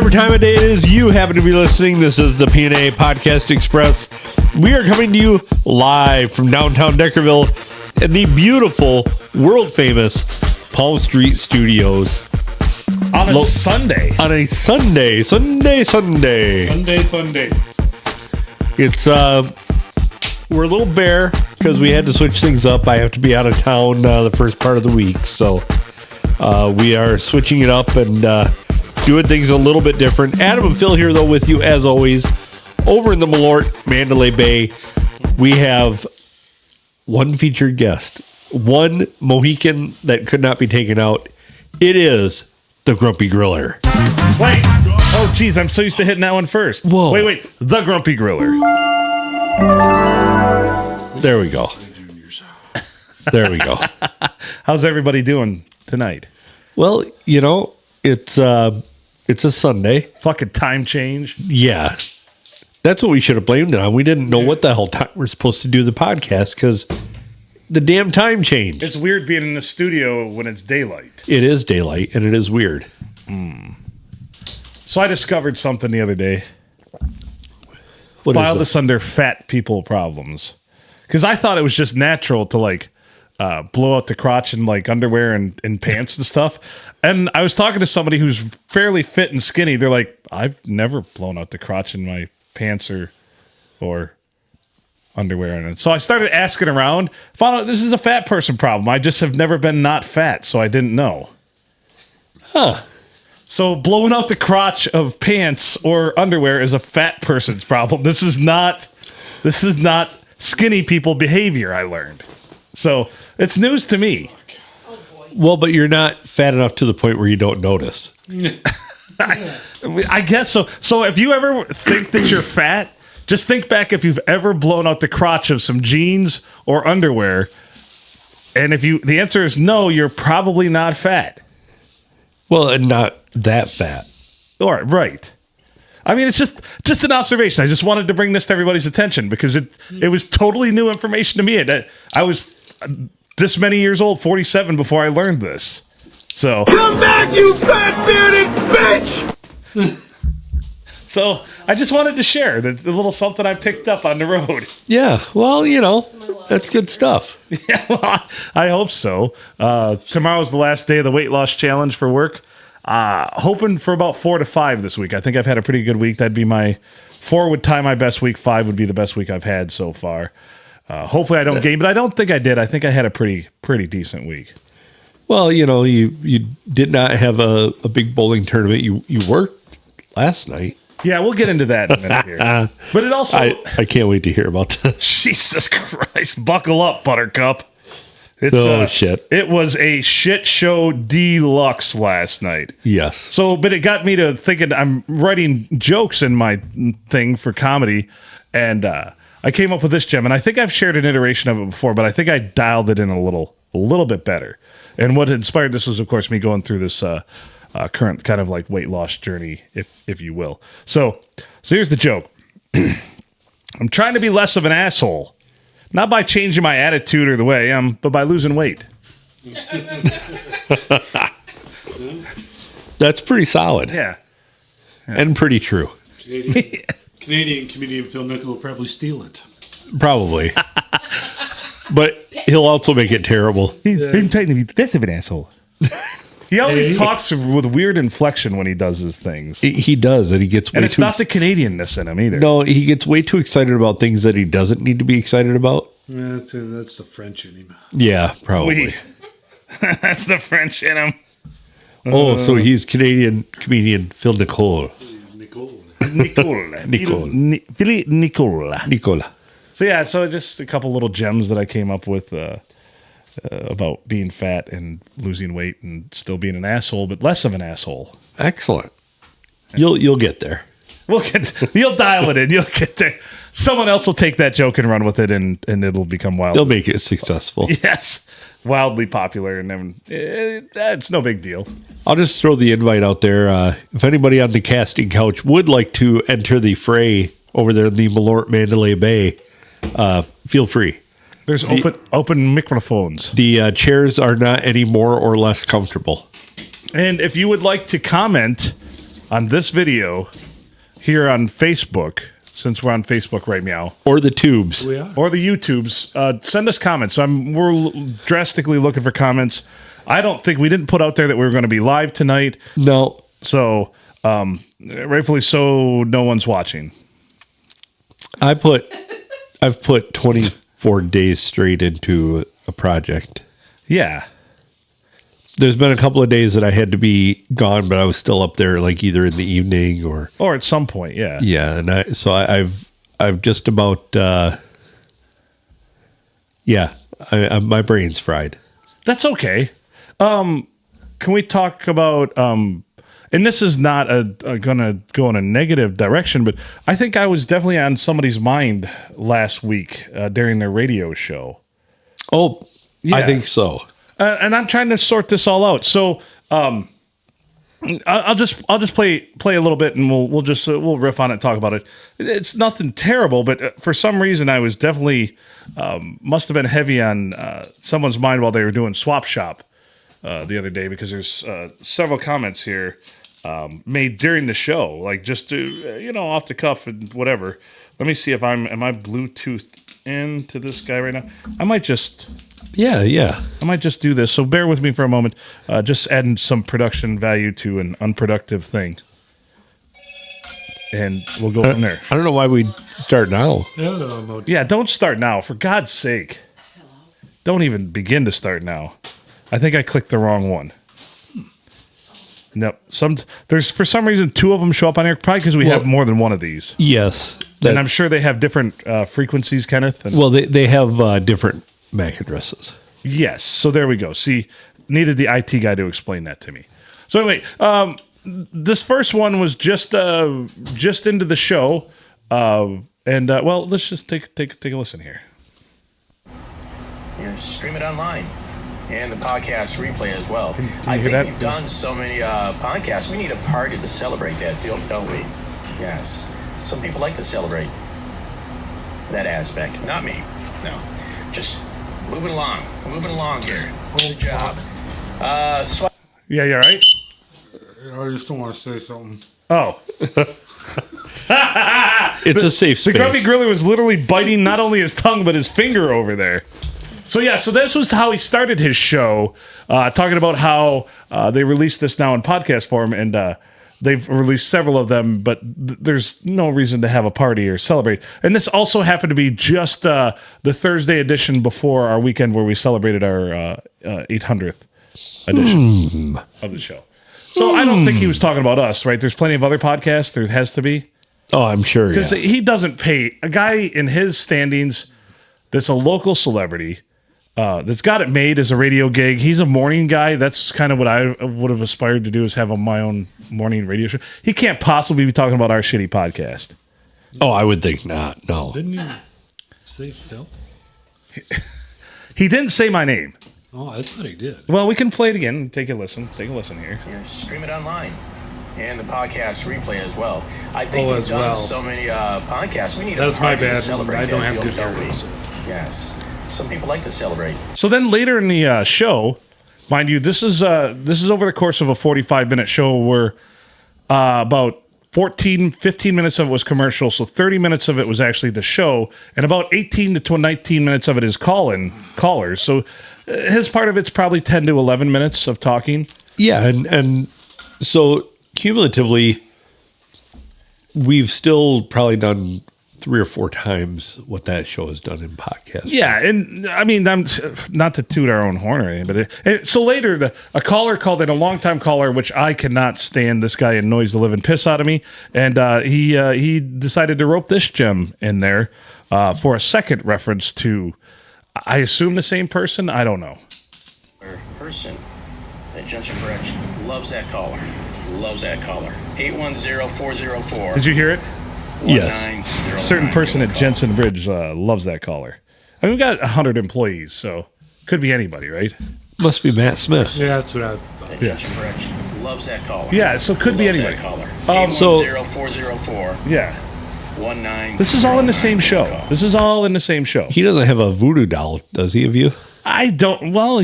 whatever time of day it is you happen to be listening, this is the P&A Podcast Express. We are coming to you live from downtown Deckerville in the beautiful, world-famous Palm Street Studios. On a Sunday. On a Sunday. Sunday. It's, we're a little bare because we had to switch things up. I have to be out of town the first part of the week, so we are switching it up and doing things a little bit different. Adam and Phil here, though, with you as always. Over in the Malort, Mandalay Bay, we have one featured guest, one Mohican that could not be taken out. It is the Grumpy Griller. Wait. Oh, geez, I'm so used to hitting that one first. Whoa. Wait. The Grumpy Griller. There we go. There we go. How's everybody doing tonight? Well, you know, it's a Sunday. Fucking time change. Yeah. That's what we should have blamed it on. We didn't know what the hell time we're supposed to do the podcast because the damn time changed. It's weird being in the studio when it's daylight. It is daylight, and it is weird. So I discovered something the other day. What File is this under fat people problems. Because I thought it was just natural to blow out the crotch in like underwear and pants and stuff. And I was talking to somebody who's fairly fit and skinny. They're like, I've never blown out the crotch in my pants or underwear. And so I started asking around, found out this is a fat person problem. I just have never been not fat, so I didn't know. Huh. So blowing out the crotch of pants or underwear is a fat person's problem. This is not skinny people behavior, I learned. So it's news to me. Well, but you're not fat enough to the point where you don't notice. I guess so. So if you ever think that you're fat, just think back if you've ever blown out the crotch of some jeans or underwear. And if the answer is no, you're probably not fat. Well, and not that fat. All right. I mean, it's just an observation. I just wanted to bring this to everybody's attention because it was totally new information to me. I was this many years old, 47, before I learned this. So come back, you fat bearded bitch! So I just wanted to share the little something I picked up on the road. Yeah, well, you know, that's good stuff. Yeah, well, I hope so. Tomorrow's the last day of the weight loss challenge for work. Hoping for about 4 to 5 this week. I think I've had a pretty good week. That'd be 4 would tie my best week. 5 would be the best week I've had so far. Hopefully I don't gain, but I don't think I did. I think I had a pretty decent week. Well, you know, you did not have a big bowling tournament. You worked last night. Yeah, we'll get into that in a minute here. But it also... I can't wait to hear about that. Jesus Christ. Buckle up, Buttercup. Shit. It was a shit show deluxe last night. Yes. So, but it got me to thinking I'm writing jokes in my thing for comedy. And I came up with this gem. And I think I've shared an iteration of it before, but I think I dialed it in a little bit better. And what inspired this was, of course, me going through this current kind of like weight loss journey, if you will. So here's the joke. I'm trying to be less of an asshole. Not by changing my attitude or the way I am, but by losing weight. That's pretty solid. Yeah. And pretty true. Canadian comedian Phil Nickel will probably steal it. Probably. But he'll also make it terrible. I'm trying to be less of an asshole. He always talks with weird inflection when he does his things. He does, and he gets way and it's too... not the Canadianness in him either. No, he gets way too excited about things that he doesn't need to be excited about. Yeah, that's the French in him. Yeah, probably. That's the French in him. Oh, so he's Canadian comedian Phil Nicole. Nicola. So yeah, so just a couple little gems that I came up with about being fat and losing weight and still being an asshole, but less of an asshole. Excellent. You'll get there. You'll dial it in. You'll get there. Someone else will take that joke and run with it, and it'll become wild. They'll make it successful. Yes, wildly popular, and then it's no big deal. I'll just throw the invite out there. If anybody on the casting couch would like to enter the fray over there in the Malort Mandalay Bay, feel free. There's open microphones. The chairs are not any more or less comfortable. And if you would like to comment on this video here on Facebook, since we're on Facebook right now, Or the tubes. We are. or the YouTubes, send us comments. We're drastically looking for comments. I don't think we didn't put out there that we were going to be live tonight. No. So, rightfully so, no one's watching. I've put 24 days straight into a project. Yeah. There's been a couple of days that I had to be gone, but I was still up there, like either in the evening or Or at some point, yeah. yeah. And I've just about my brain's fried. That's okay. Can we talk about and this is not gonna go in a negative direction, but I think I was definitely on somebody's mind last week during their radio show. Oh, Yeah. I think so. And I'm trying to sort this all out. So I'll just play a little bit, and we'll riff on it, talk about it. It's nothing terrible, but for some reason I was definitely must have been heavy on someone's mind while they were doing Swap Shop the other day, because there's several comments here made during the show, like just off the cuff and whatever. Let me see if am I Bluetooth into this guy right now? I might just do this. So bear with me for a moment. Just adding some production value to an unproductive thing, and we'll go from there. I don't know why we'd start now. Yeah, don't start now, for God's sake. Don't even begin to start now. I think I clicked the wrong one. Nope. There's for some reason two of them show up on here, probably because we have more than one of these. Yes. And I'm sure they have different frequencies, Kenneth. Well, they have different MAC addresses. Yes. So there we go. See, needed the IT guy to explain that to me. So anyway, this first one was just into the show, let's just take a listen here. Stream it online and the podcast replay as well. Can you I hear think that? we've done so many podcasts. We need a party to celebrate that, don't we? Yes. Some people like to celebrate that aspect. Not me. No. Just moving along here. Good job. Yeah, you all right? I just don't want to say something. Oh. It's a safe The space. Grumpy Griller was literally biting not only his tongue, but his finger over there. So this was how he started his show, talking about how they released this now in podcast form, and they've released several of them, but there's no reason to have a party or celebrate. And this also happened to be just the Thursday edition before our weekend where we celebrated our 800th edition of the show. So I don't think he was talking about us, right? There's plenty of other podcasts. There has to be. Oh, I'm sure. Because he doesn't pay a guy in his standings that's a local celebrity that's got it made as a radio gig. He's a morning guy. That's kind of what I would have aspired to do, is have my own morning radio show. He can't possibly be talking about our shitty podcast. Oh, I would think not. No. Didn't you say Phil? He didn't say my name. Oh, I thought he did. Well, we can play it again. Take a listen here. Stream it online and the podcast replay as well. I think Oh, we've as done well. so many podcasts. We need a That's my party to bad. celebrate I don't that, have good don't we? hearing. So. Yes. Some people like to celebrate. So then later in the show, mind you, this is over the course of a 45-minute show where about 15 minutes of it was commercial, so 30 minutes of it was actually the show, and about 18 to 19 minutes of it is callers. So his part of it's probably 10 to 11 minutes of talking. Yeah, and so cumulatively, we've still probably done 3 or 4 times what that show has done in podcast. Yeah, and I mean, I'm not to toot our own horn or anything, but so later, a caller called in, a longtime caller, which I cannot stand. This guy annoys the living piss out of me, and he decided to rope this gem in there for a second reference to, I assume, the same person. I don't know. Person at Junction Bridge loves that caller. 810-404. Did you hear it? Yes. A certain person at Jensen Bridge loves that caller. I mean, we've got 100 employees, so could be anybody, right? Must be Matt Smith. Yeah, that's what I thought. At Junction Bridge loves that caller. Yeah, so could be Loves anybody. that caller. So- 810-404. Yeah. 19. This is all in the same show. This is all in the same show. He doesn't have a voodoo doll, does he, of you? I don't. Well,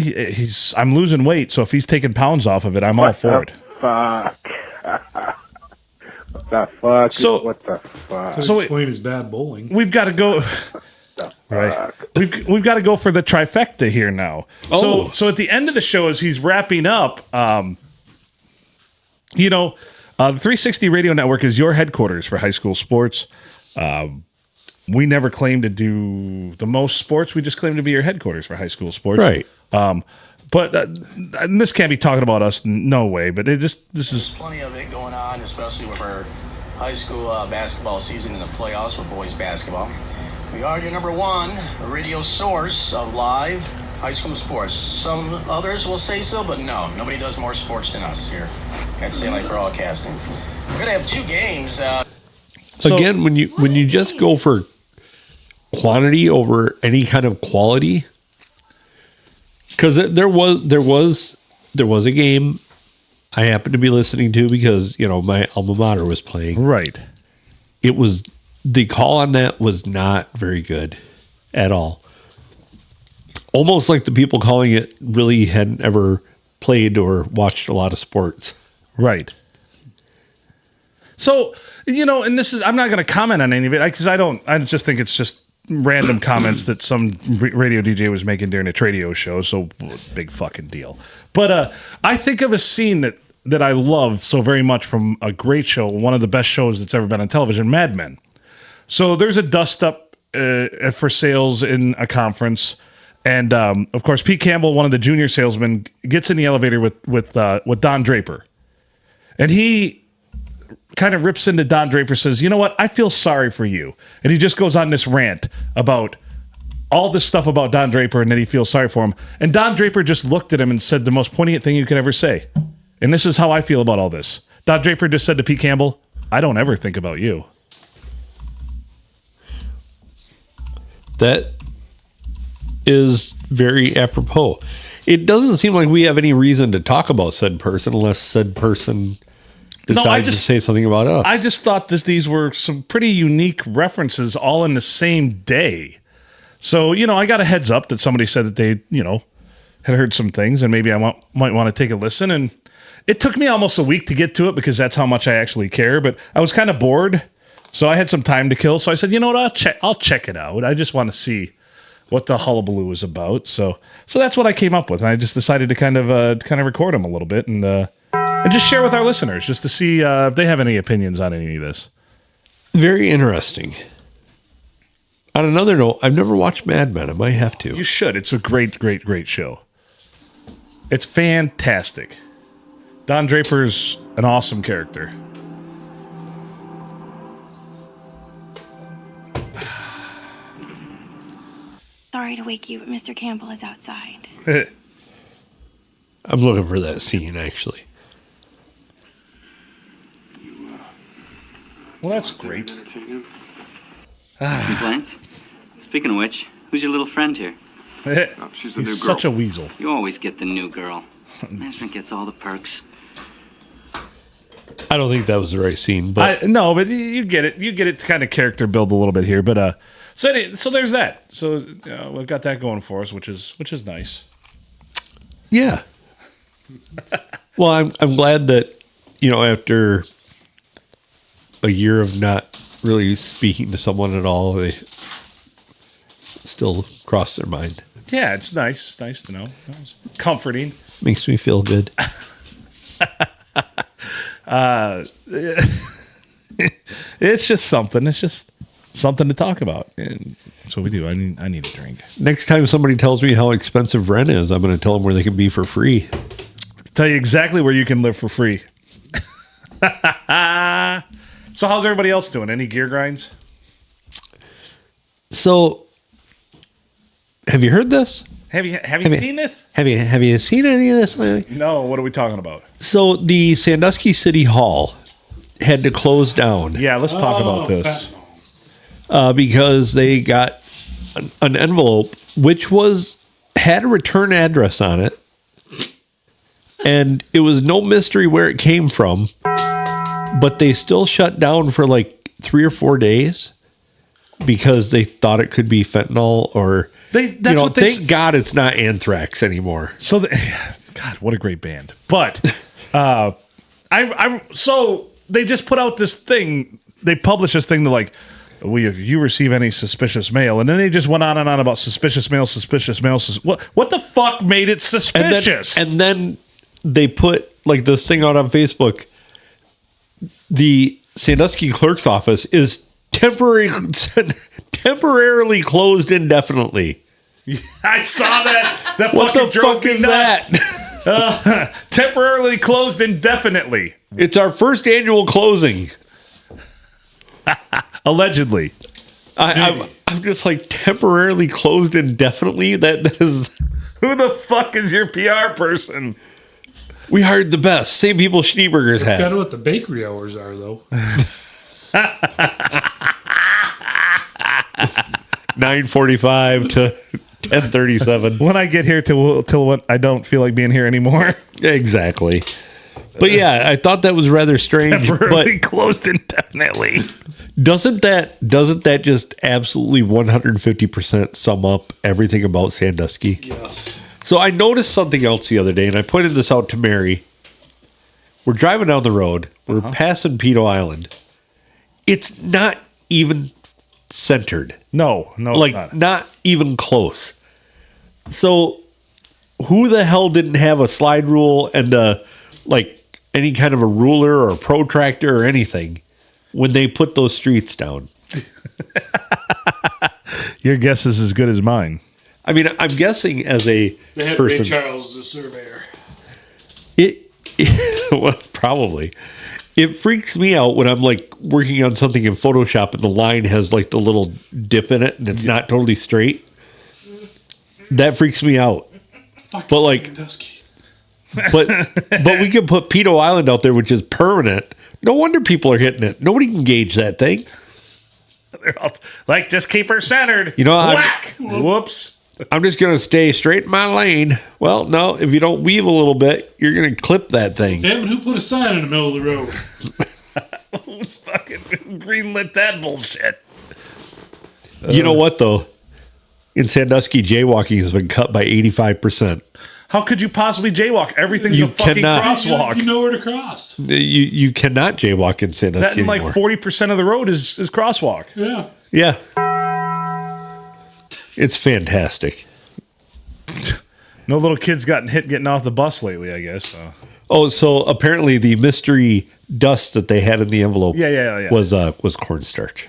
I'm losing weight, so if he's taking pounds off of it, I'm all for it. Fuck. What the fuck? So- what the fuck? So Explain his bad bowling. we've got to go. Right. We've got to go for the trifecta here now. Oh. So at the end of the show, as he's wrapping up, the 360 Radio Network is your headquarters for high school sports. We never claim to do the most sports. We just claim to be your headquarters for high school sports. Right. But and this can't be talking about us. No way. But this is Plenty of it going on, especially with our high school basketball season in the playoffs for boys basketball. We are your number one radio source of live high school sports. Some others will say so, but no, nobody does more sports than us here at St. Light Broadcasting. We're gonna have 2 games. Again, when you just go for quantity over any kind of quality, because there was a game I happened to be listening to because my alma mater was playing. right. It was the call on that was not very good at all. Almost like the people calling it really hadn't ever played or watched a lot of sports. Right. So, and this is, I'm not going to comment on any of it because I just think it's just random comments that some radio DJ was making during a Tradio show. So big fucking deal. But I think of a scene that I love so very much from a great show, one of the best shows that's ever been on television, Mad Men. So there's a dust up for sales in a conference. And of course, Pete Campbell, one of the junior salesmen, gets in the elevator with Don Draper. And he kind of rips into Don Draper, says, "You know what? I feel sorry for you." And he just goes on this rant about all this stuff about Don Draper and that he feels sorry for him. And Don Draper just looked at him and said the most poignant thing you could ever say. And this is how I feel about all this. Don Draper just said to Pete Campbell, "I don't ever think about you." That is very apropos. It doesn't seem like we have any reason to talk about said person unless said person decides to say something about us. I just thought these were some pretty unique references all in the same day. So, I got a heads up that somebody said that they, had heard some things and maybe I might want to take a listen. And it took me almost a week to get to it because that's how much I actually care. But I was kind of bored. So I had some time to kill. So I said, you know what, I'll check it out. I just want to see what the hullabaloo is about. So that's what I came up with. And I just decided to kind of record them a little bit and just share with our listeners just to see if they have any opinions on any of this. Very interesting. On another note, I've never watched Mad Men. I might have to. You should. It's a great, great, great show. It's fantastic. Don Draper's an awesome character. Sorry to wake you, but Mr. Campbell is outside. I'm looking for that scene, actually. Well, that's great. Complaints? Speaking of which, who's your little friend here? She's a new He's girl. such a weasel. You always get the new girl. Management gets all the perks. I don't think that was the right scene, but No, but you get it. You get it to kind of character build a little bit here. But so there's that. So we've got that going for us, which is nice. yeah. Well, I'm glad that after a year of not really speaking to someone at all, they still cross their mind. Yeah, it's nice. It's nice to know. It's comforting. Makes me feel good. It's just something. It's just something to talk about, and that's what we do. I need a drink. Next time somebody tells me how expensive rent is, I'm going to tell them where they can be for free. Tell you exactly where you can live for free. So how's everybody else doing? Any gear grinds? So, have you heard this? Have you seen this? Have you seen any of this lately? No. What are we talking about? So the Sandusky City Hall had to close down. Yeah, let's talk about this. Because they got an envelope which had a return address on it, and it was no mystery where it came from, but they still shut down for like 3 or 4 days because they thought it could be fentanyl or thank God it's not anthrax anymore. So God, what a great band. But so they just put out this thing. They published this thing to like, if you receive any suspicious mail, and then they just went on and on about suspicious mail. What the fuck made it suspicious? And then they put like this thing out on Facebook. The Sandusky clerk's office is temporarily closed indefinitely. I saw that. That what the fuck is nuts. that? Temporarily closed indefinitely. It's our first annual closing. Allegedly. I'm just like temporarily closed indefinitely. That is. Who the fuck is your PR person? We hired the best. Same people Schneeberger's That's kind had. of what the bakery hours are, though. 9:45 to 10:37. When I get here till what I don't feel like being here anymore. Exactly. But yeah, I thought that was rather strange. Temporarily But closed indefinitely. doesn't that just absolutely 150% sum up everything about Sandusky? Yes. So I noticed something else the other day, and I pointed this out to Mary. We're driving down the road. We're passing Peto Island. It's not even centered. No, Like, it's not even close. So who the hell didn't have a slide rule and like any kind of a ruler or a protractor or anything when they put those streets down? Your guess is as good as mine. I mean, I'm guessing as a They had person, Ray Charles, the surveyor. well, probably. It freaks me out when I'm like working on something in Photoshop and the line has like the little dip in it and it's not totally straight. That freaks me out. But like, Sandusky. but we can put Peto Island out there, which is permanent. No wonder people are hitting it. Nobody can gauge that thing. They're all like, just keep her centered. You know, whack. Whoops. I'm just going to stay straight in my lane. Well, no, if you don't weave a little bit, you're going to clip that thing. Damn it, who put a sign in the middle of the road? Who's fucking greenlit that bullshit? You know what, though? In Sandusky, jaywalking has been cut by 85%. How could you possibly jaywalk? Everything's You a fucking cannot. crosswalk. You know where to cross. You cannot jaywalk in That Sandusky and like anymore. 40% of the road is crosswalk. Yeah. Yeah. It's fantastic. No little kids getting off the bus lately, I guess. So. Oh, so apparently the mystery dust that they had in the envelope Yeah. was cornstarch.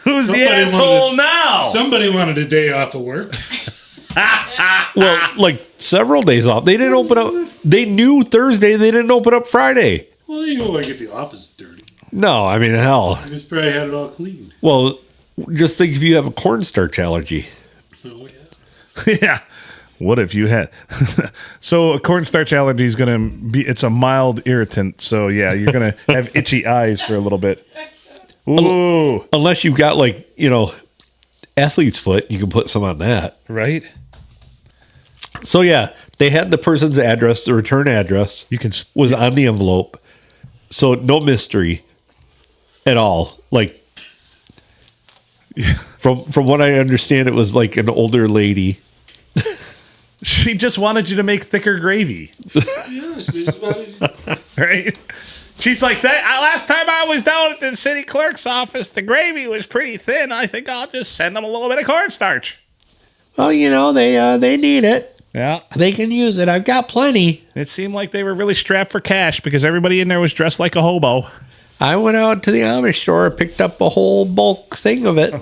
Who's the Somebody asshole wanted- now? Somebody wanted a day off of work. Well, like several days off. They didn't open up. They knew Thursday. They didn't open up Friday. Well, you don't want to get the office dirty. No, I mean, hell. You just probably had it all clean. Well, just think if you have a cornstarch allergy. Oh, yeah. Yeah. What if you had? So a cornstarch allergy is going to be, it's a mild irritant. So yeah, you're going to have itchy eyes for a little bit. Ooh. Unless you've got like, athlete's foot, you can put some on that. Right? So yeah, they had the person's address, the return address You can, was on the envelope. So no mystery at all. Like from what I understand, it was like an older lady. she just wanted you to make thicker gravy. Yes, this is what it- Right? She's like, that last time I was down at the city clerk's office, the gravy was pretty thin. I think I'll just send them a little bit of cornstarch. Well, they need it. Yeah. They can use it. I've got plenty. It seemed like they were really strapped for cash because everybody in there was dressed like a hobo. I went out to the Amish store, picked up a whole bulk thing of it.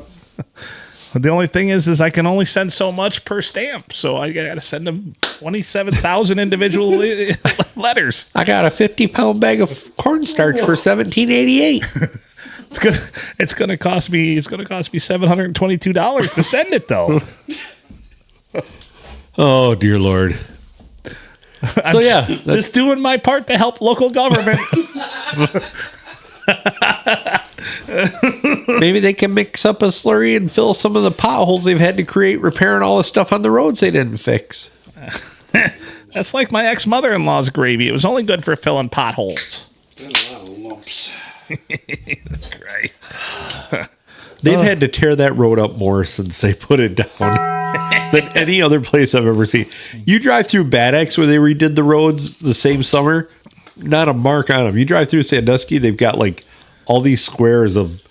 The only thing is I can only send so much per stamp. So I got to send them 27,000 individual letters. I got a 50-pound bag of cornstarch for $17.88. It's gonna cost me $722 to send it though. Oh, dear Lord. So, yeah. Just doing my part to help local government. Maybe they can mix up a slurry and fill some of the potholes they've had to create repairing all the stuff on the roads they didn't fix. That's like my ex-mother-in-law's gravy. It was only good for filling potholes. That's a lot of lumps. Right. They've had to tear that road up more since they put it down than any other place I've ever seen. You drive through Bad Axe where they redid the roads the same summer. not a mark on them. You drive through Sandusky, they've got like all these squares of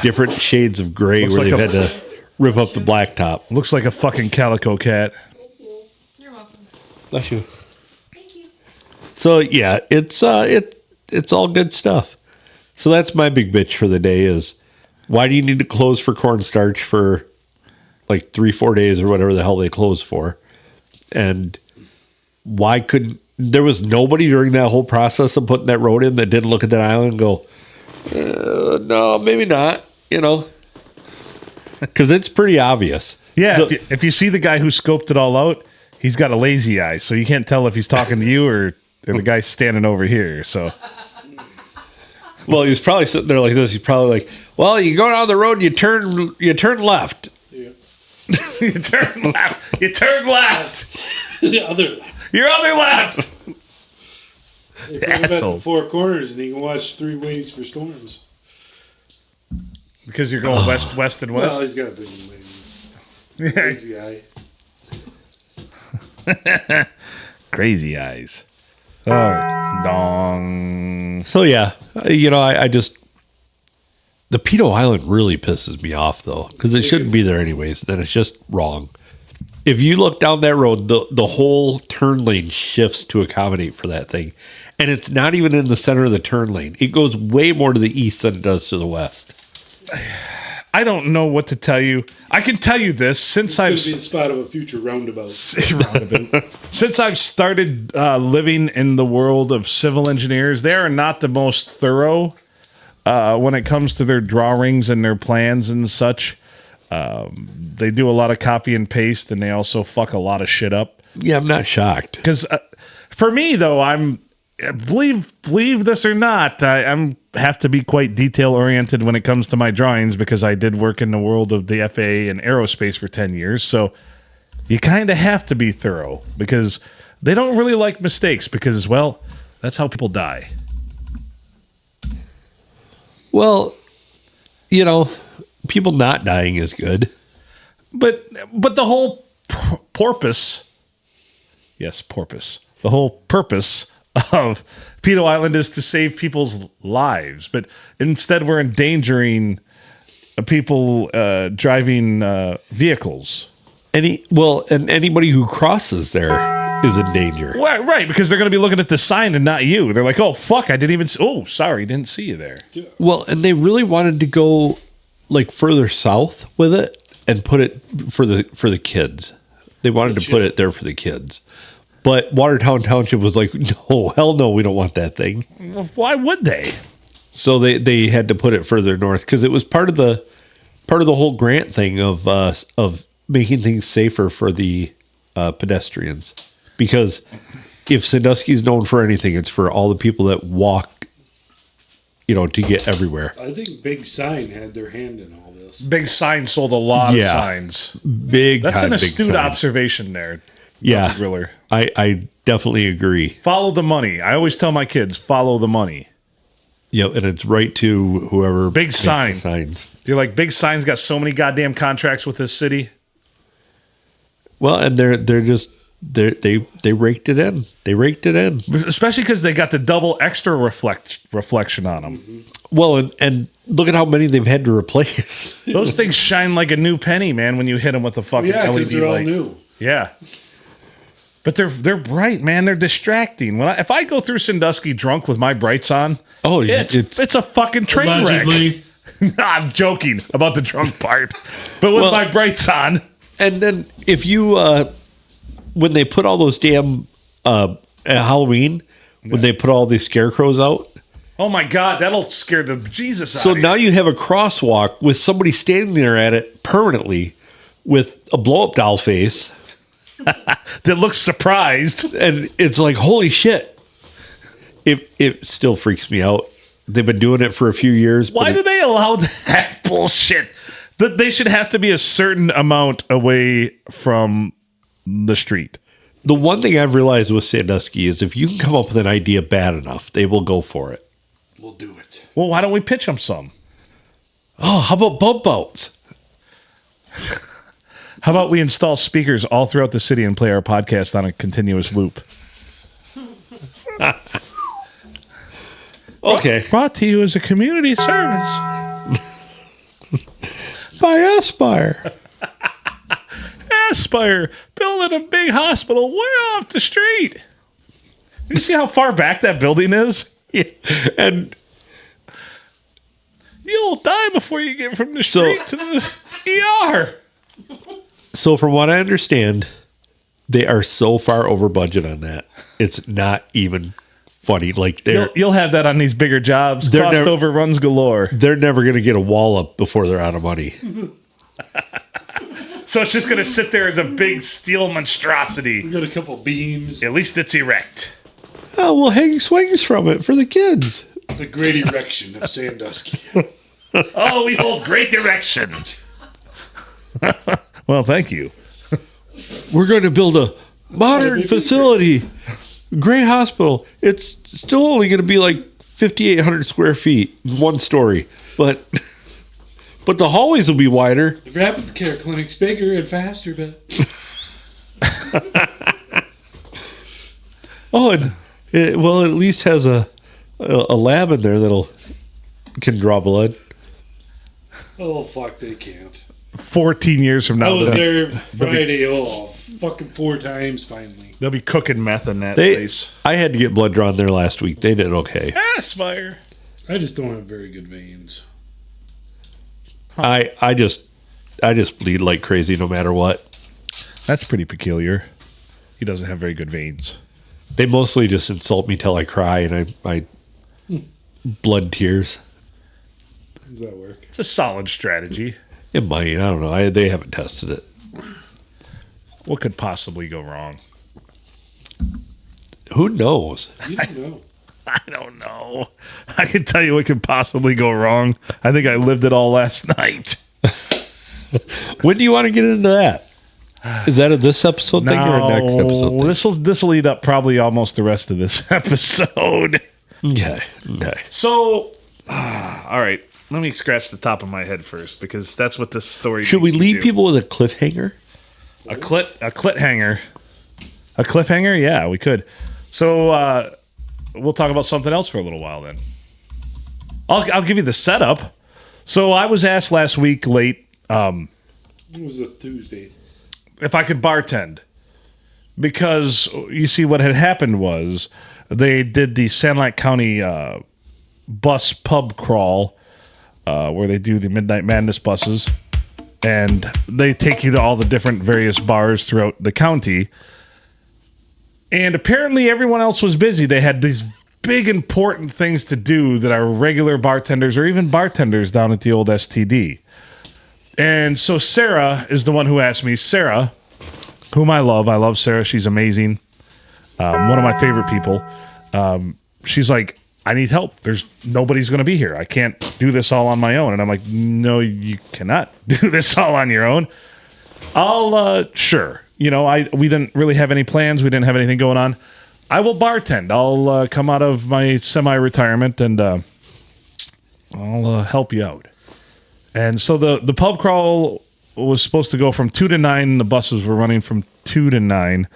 different shades of gray Looks where like they've had to rip up the blacktop. Looks like a fucking calico cat. You're welcome. Bless you. Thank you. So yeah, it's all good stuff. So that's my big bitch for the day is why do you need to close for cornstarch for like 3-4 days or whatever the hell they close for? And why couldn't there was nobody during that whole process of putting that road in that didn't look at that island and go, no, maybe not, because it's pretty obvious. Yeah, if you see the guy who scoped it all out, he's got a lazy eye, so you can't tell if he's talking to you or the guy standing over here. So, well, he's probably sitting there like this. He's probably like, well, you go down the road, you turn left. Yeah. you turn left. You turn left. The other left. Your other left. They put him at the Assholes. four corners and he can watch 3 ways for storms. Because you're going west, and Well, west. he's got a big lane. Crazy guy. Crazy eyes. Oh, dong. So yeah, I just the Pedo Island really pisses me off though because it shouldn't be there anyways. Then it's just wrong. If you look down that road, the whole turn lane shifts to accommodate for that thing, and it's not even in the center of the turn lane. It goes way more to the east than it does to the west. I don't know what to tell you. I can tell you this since Could I've be the spot of a future roundabout. since I've started living in the world of civil engineers, they are not the most thorough when it comes to their drawings and their plans and such. They do a lot of copy and paste, and they also fuck a lot of shit up. Yeah, I'm not shocked. Because for me, though, believe this or not, I'm have to be quite detail oriented when it comes to my drawings because I did work in the world of the FAA and aerospace for 10 years. So you kind of have to be thorough because they don't really like mistakes because, well, that's how people die. Well, people not dying is good. But the whole porpoise, the whole purpose of Pedo Island is to save people's lives, but instead we're endangering people driving vehicles. And anybody who crosses there is in danger. Well, right, because they're going to be looking at the sign and not you. They're like, oh, fuck, I didn't even... Oh, sorry, didn't see you there. Well, and they really wanted to go like further south with it and put it for the kids. They wanted to put it there for the kids. But Watertown Township was like, no, hell no, we don't want that thing. Well, why would they? So they had to put it further north because it was part of the whole grant thing of making things safer for the pedestrians. Because if Sandusky's known for anything, it's for all the people that walk, to get everywhere. I think Big Sign had their hand in all this. Big Sign sold a lot of signs. That's an astute observation there. Yeah, Griller. I definitely agree. Follow the money. I always tell my kids, follow the money. Yep, and it's right to whoever Big makes the Sign. signs. You're like, Big Sign's got so many goddamn contracts with this city. Well, and they raked it in. They raked it in. Especially because they got the double extra reflection on them. Mm-hmm. Well, and look at how many they've had to replace. Those things shine like a new penny, man, when you hit them with the fucking Yeah, because LED they're all light. new. Yeah. But they're bright, man. They're distracting. If I go through Sandusky drunk with my brights on, it's a fucking train wreck. Allegedly. No, I'm joking about the drunk part. But with my brights on. And then if you, when they put all those damn, at Halloween, when they put all these scarecrows out. Oh my God, that'll scare the Jesus out So of you. now you have a crosswalk with somebody standing there at it permanently with a blow-up doll face. that looks surprised. And it's like, holy shit. It still freaks me out. They've been doing it for a few years. Why do they allow that bullshit? That they should have to be a certain amount away from the street. The one thing I've realized with Sandusky is if you can come up with an idea bad enough, they will go for it. We'll do it. Well, why don't we pitch them some? Oh, how about bump outs? How about we install speakers all throughout the city and play our podcast on a continuous loop? Okay. Brought to you as a community service. By Aspire. Aspire, building a big hospital way off the street. You see how far back that building is? Yeah. And You'll die before you get from the street to the ER. so from what I understand, they are so far over budget on that. It's not even funny. Like You'll have that on these bigger jobs. They're Cost never- overruns galore. they're never going to get a wall up before they're out of money. So it's just going to sit there as a big steel monstrosity. We got a couple beams. At least it's erect. Oh, we'll hang swings from it for the kids. The great erection of Sandusky. Oh, we hold great direction. Well, thank you. We're going to build a modern facility. Great hospital. It's still only going to be like 5,800 square feet, one story. But the hallways will be wider. The rapid care clinic's bigger and faster, but Oh, and it at least has a lab in there can draw blood. oh fuck, they can't. 14 years from I now, was they'll there Friday. Oh, fucking 4 times finally. be cooking meth in that place. I had to get blood drawn there last week. They did okay. Aspire. I just don't have very good veins. I just bleed like crazy no matter what. That's pretty peculiar. He doesn't have very good veins. They mostly just insult me till I cry and I blood tears. How does that work? It's a solid strategy. It might. I don't know. They haven't tested it. What could possibly go wrong? Who knows? You don't know. I don't know. I can tell you what could possibly go wrong. I think I lived it all last night. When do you want to get into that? Is that a this episode thing or a next episode thing? This will eat up probably almost the rest of this episode. Okay. So, all right. Let me scratch the top of my head first because that's what this story. Should we needs to leave do. people with a cliffhanger? A clit hanger? A cliffhanger? Yeah, we could. So we'll talk about something else for a little while then. I'll give you the setup. So I was asked last week late It was a Tuesday. if I could bartend. Because you see what had happened was they did the Sandlight County bus pub crawl where they do the Midnight Madness buses. And they take you to all the different various bars throughout the county. And apparently everyone else was busy. They had these big important things to do that are regular bartenders or even bartenders down at the old STD. And so Sarah is the one who asked me. Sarah, whom I love Sarah. She's amazing. One of my favorite people. She's like, I need help. Nobody's going to be here. I can't do this all on my own. And I'm like, no, you cannot do this all on your own. Sure. You know, we didn't really have any plans. We didn't have anything going on. I will bartend. I'll come out of my semi-retirement and I'll help you out. And so the pub crawl was supposed to go from 2 to 9. The buses were running from 2 to 9.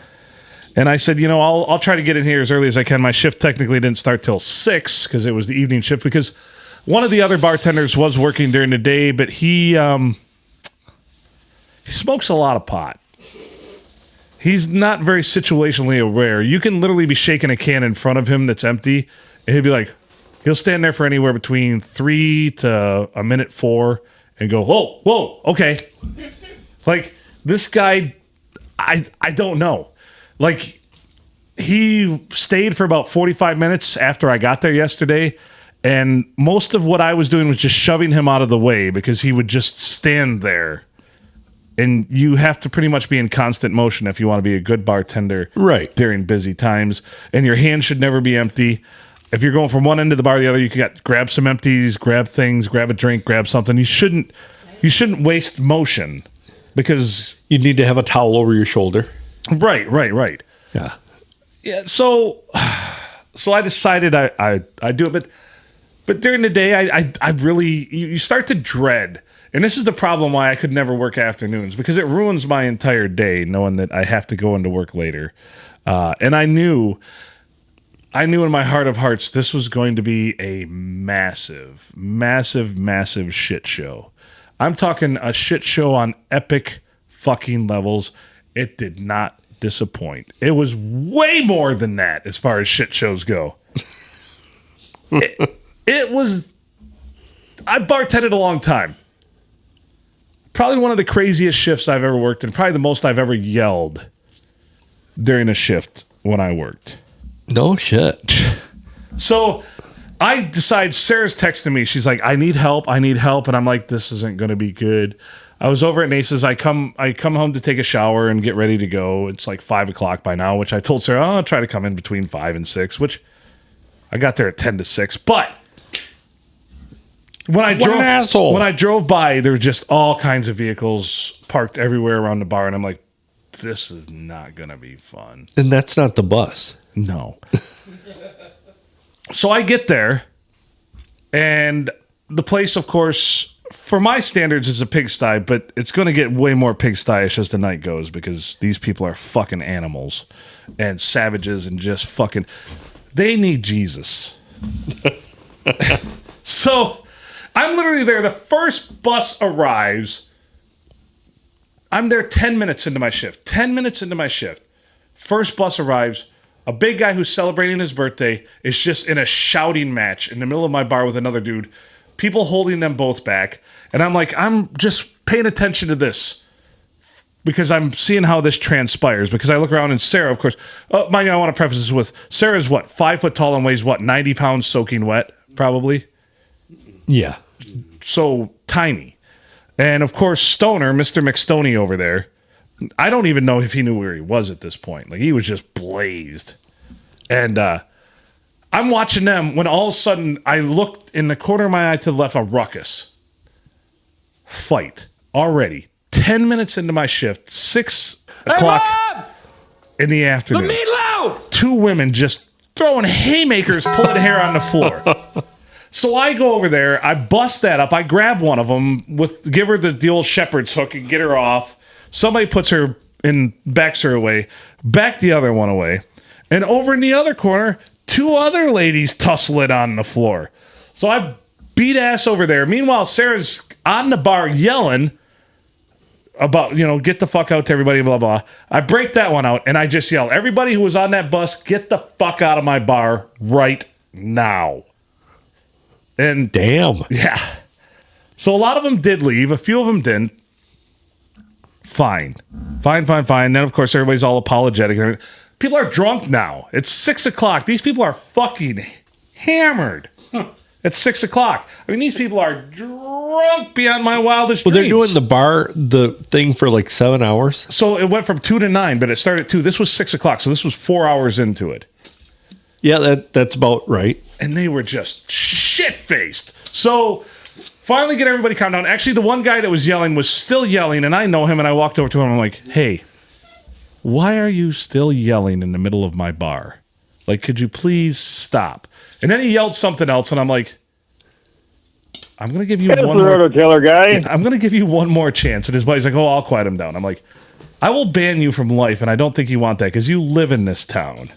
And I said, you know, I'll try to get in here as early as I can. My shift technically didn't start till 6 because it was the evening shift. Because one of the other bartenders was working during the day, but he smokes a lot of pot. He's not very situationally aware. You can literally be shaking a can in front of him that's empty, and he'll stand there for anywhere between 3 to a minute 4 and go, whoa, okay. Like, this guy, I don't know. Like, he stayed for about 45 minutes after I got there yesterday, and most of what I was doing was just shoving him out of the way because he would just stand there. And you have to pretty much be in constant motion if you want to be a good bartender during busy times. And your hands should never be empty. If you're going from one end of the bar to the other, you can grab some empties, grab things, grab a drink, grab something. You shouldn't waste motion because You need to have a towel over your shoulder. Right. Yeah. Yeah. So I decided I do it, but during the day I really you start to dread. And this is the problem why I could never work afternoons, because it ruins my entire day knowing that I have to go into work later. And I knew I knew in my heart of hearts this was going to be a massive, massive, massive shit show. I'm talking a shit show on epic fucking levels. It did not disappoint. It was way more than that as far as shit shows go. It was... I bartended a long time. Probably one of the craziest shifts I've ever worked, and probably the most I've ever yelled during a shift when I worked. No shit. So I decide, Sarah's texting me. She's like, I need help. And I'm like, this isn't going to be good. I was over at Nace's. I come home to take a shower and get ready to go. It's like 5 o'clock by now, which I told Sarah, I'll try to come in between 5 and 6, which I got there at 10 to 6. But when I drove by, there were just all kinds of vehicles parked everywhere around the bar. And I'm like, this is not going to be fun. And that's not the bus. No. So I get there, and the place, of course, for my standards, is a pigsty, but it's going to get way more pigsty-ish as the night goes because these people are fucking animals and savages and just fucking... They need Jesus. So I'm literally there. The first bus arrives. I'm there 10 minutes into my shift. 10 minutes into my shift. First bus arrives. A big guy who's celebrating his birthday is just in a shouting match in the middle of my bar with another dude. People holding them both back. And I'm like, I'm just paying attention to this because I'm seeing how this transpires. Because I look around and Sarah, of course, mind you, I want to preface this with Sarah's what, 5 foot tall and weighs what, 90 pounds soaking wet, probably? Yeah. So tiny. And of course, Stoner, Mr. McStoney over there, I don't even know if he knew where he was at this point. Like, he was just blazed. And I'm watching them when all of a sudden I looked in the corner of my eye to the left, a ruckus. Fight. Already. 10 minutes into my shift, 6 o'clock in the afternoon. The meatloaf! 2 women just throwing haymakers, pulling hair on the floor. So I go over there, I bust that up, I grab one of them, give her the old shepherd's hook and get her off. Somebody puts her in, backs her away, back the other one away. And over in the other corner, 2 other ladies tussle it on the floor. So I beat ass over there. Meanwhile, Sarah's on the bar yelling about, get the fuck out to everybody, blah, blah. I break that one out and I just yell, everybody who was on that bus, get the fuck out of my bar right now. And damn. Yeah. So a lot of them did leave. A few of them didn't. Fine. Then, of course, everybody's all apologetic. People are drunk now. It's 6 o'clock. These people are fucking hammered. It's 6 o'clock. I mean, these people are drunk beyond my wildest dreams. Well, they're doing the thing for like 7 hours. So it went from 2 to 9, but it started at 2. This was 6 o'clock, so this was 4 hours into it. Yeah, that's about right. And they were just shit-faced. So... Finally get everybody calmed down. Actually, the one guy that was yelling was still yelling, and I know him, and I walked over to him, and I'm like, hey, why are you still yelling in the middle of my bar? Like, could you please stop? And then he yelled something else, and I'm like, I'm going to give you one more... I'm going to give you one more chance. And his buddy's like, I'll quiet him down. I'm like, I will ban you from life, and I don't think you want that, because you live in this town.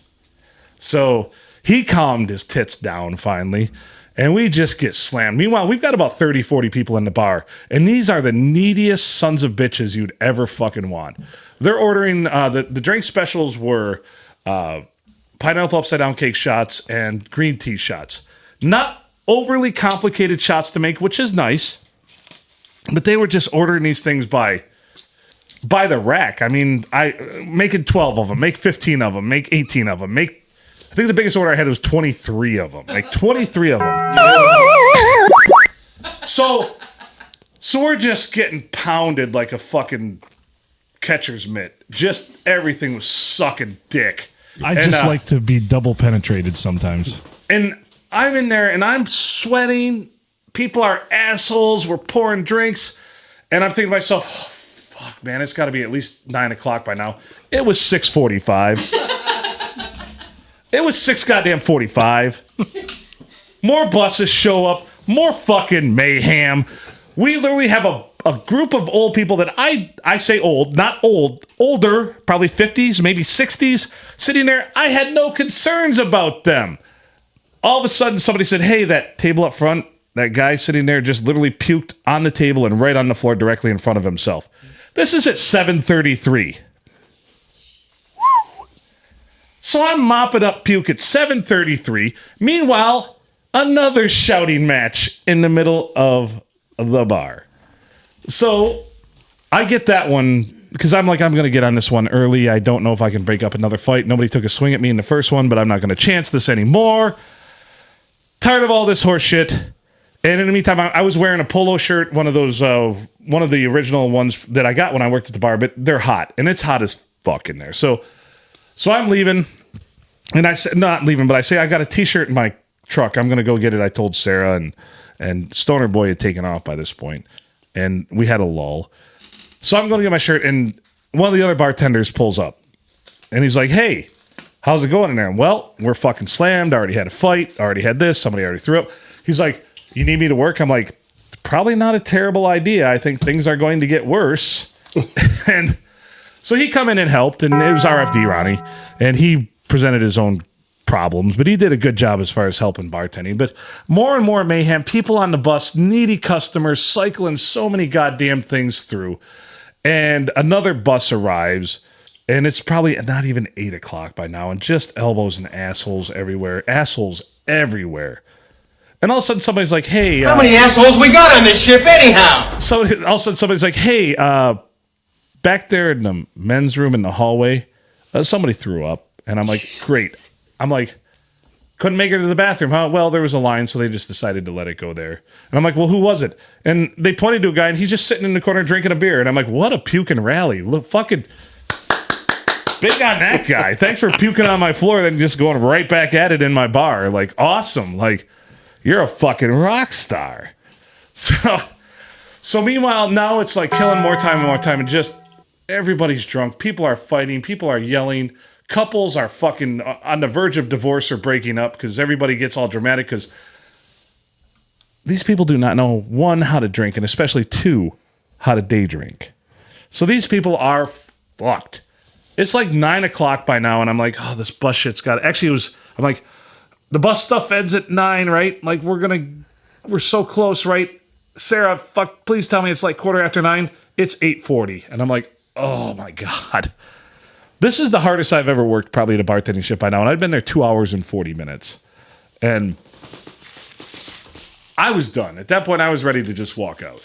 So he calmed his tits down, finally. And we just get slammed. Meanwhile, we've got about 30, 40 people in the bar. And these are the neediest sons of bitches you'd ever fucking want. They're ordering, the drink specials were pineapple upside down cake shots and green tea shots. Not overly complicated shots to make, which is nice. But they were just ordering these things by the rack. I mean, making 12 of them, make 15 of them, make 18 of them, I think the biggest order I had was 23 of them. Like 23 of them. So we're just getting pounded like a fucking catcher's mitt. Just everything was sucking dick. I just like to be double penetrated sometimes. And I'm in there and I'm sweating. People are assholes. We're pouring drinks. And I'm thinking to myself, oh, fuck, man, it's got to be at least 9 o'clock by now. It was 6:45. It was 6:45. More buses show up. More fucking mayhem. We literally have a group of old people that I say old, not old, older, probably 50s, maybe 60s, sitting there. I had no concerns about them. All of a sudden, somebody said, hey, that table up front, that guy sitting there just literally puked on the table and right on the floor directly in front of himself. This is at 7:33. So I'm mopping up puke at 7:33. Meanwhile, another shouting match in the middle of the bar. So I get that one because I'm like, I'm going to get on this one early. I don't know if I can break up another fight. Nobody took a swing at me in the first one, but I'm not going to chance this anymore. Tired of all this horse shit. And in the meantime, I was wearing a polo shirt, one of those, one of the original ones that I got when I worked at the bar, but they're hot, and it's hot as fuck in there. So I'm leaving, and I said, not leaving, but I say I got a t-shirt in my truck. I'm going to go get it. I told Sarah, and Stoner Boy had taken off by this point, and we had a lull. So I'm going to get my shirt, and one of the other bartenders pulls up, and he's like, hey, how's it going in there? And, well, we're fucking slammed. I already had a fight. Already had this. Somebody already threw up. He's like, you need me to work? I'm like, probably not a terrible idea. I think things are going to get worse. And so he come in and helped, and it was RFD Ronnie, and he presented his own problems, but he did a good job as far as helping bartending. But more and more mayhem, people on the bus, needy customers, cycling so many goddamn things through. And another bus arrives, and it's probably not even 8 o'clock by now, and just elbows and assholes everywhere. Assholes everywhere. And all of a sudden somebody's like, hey... How many assholes we got on this ship anyhow? So all of a sudden somebody's like, hey, back there in the men's room in the hallway, somebody threw up. And I'm like, great. I'm like, couldn't make it to the bathroom, huh? Well, there was a line, so they just decided to let it go there. And I'm like, well, who was it? And they pointed to a guy, and he's just sitting in the corner drinking a beer. And I'm like, what a puking rally. Look, fucking... big on that guy. Thanks for puking on my floor, then just going right back at it in my bar. Like, awesome. Like... you're a fucking rock star. So meanwhile, now it's like killing more time and more time, and just everybody's drunk. People are fighting. People are yelling. Couples are fucking on the verge of divorce or breaking up because everybody gets all dramatic because these people do not know, one, how to drink, and especially two, how to day drink. So these people are fucked. It's like 9 o'clock by now, and I'm like, oh, this bus shit's got... actually, I'm like... the bus stuff ends at 9, right? Like, we're so close, right? Sarah, please tell me it's like 9:15. It's 8:40. And I'm like, oh my God. This is the hardest I've ever worked probably at a bartending shift by now. And I've been there 2 hours and 40 minutes. And I was done. At that point, I was ready to just walk out.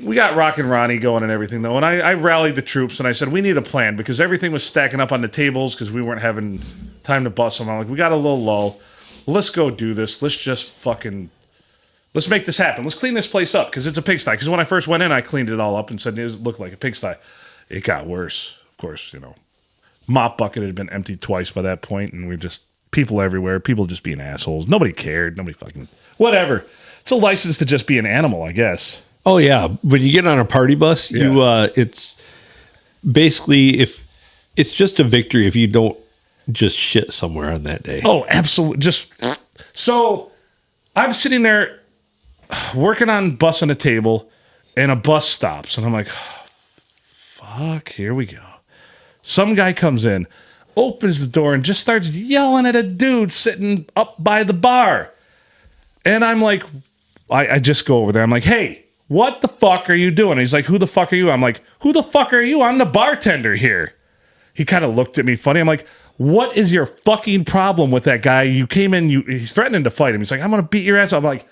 We got Rock and Ronnie going and everything, though. And I rallied the troops, and I said, we need a plan, because everything was stacking up on the tables because we weren't having time to bust them. I'm like, we got a little lull. Let's go do this. Let's make this happen. Let's clean this place up, because it's a pigsty. Because when I first went in, I cleaned it all up and said it looked like a pigsty. It got worse. Of course, mop bucket had been emptied twice by that point, and we're just people everywhere. People just being assholes. Nobody cared. Nobody fucking... whatever. It's a license to just be an animal, I guess. Oh yeah, when you get on a party bus, it's basically, if it's just a victory if you don't just shit somewhere on that day. Oh, absolutely. So I'm sitting there working on bussing a table, and a bus stops, and I'm like, oh, fuck, here we go. Some guy comes in, opens the door, and just starts yelling at a dude sitting up by the bar. And I'm like, I just go over there. I'm like, hey, what the fuck are you doing? And he's like, who the fuck are you? I'm like, who the fuck are you? I'm the bartender here. He kind of looked at me funny. I'm like, what is your fucking problem with that guy? You came in, he's threatening to fight him. He's like, I'm going to beat your ass. I'm like,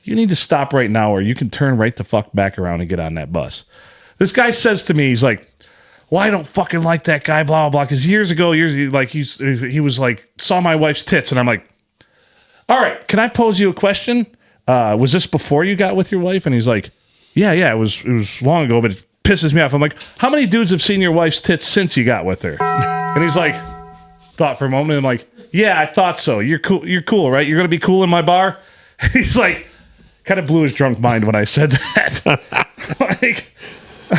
you need to stop right now, or you can turn right the fuck back around and get on that bus. This guy says to me, he's like, well, I don't fucking like that guy, blah, blah, blah. Because years ago, he was like, saw my wife's tits. And I'm like, all right, can I pose you a question? Was this before you got with your wife? And he's like, yeah, it was long ago, but it pisses me off. I'm like, how many dudes have seen your wife's tits since you got with her? And he's like, thought for a moment. I'm like, yeah, I thought so. You're cool, right? You're going to be cool in my bar? He's like, kind of blew his drunk mind when I said that.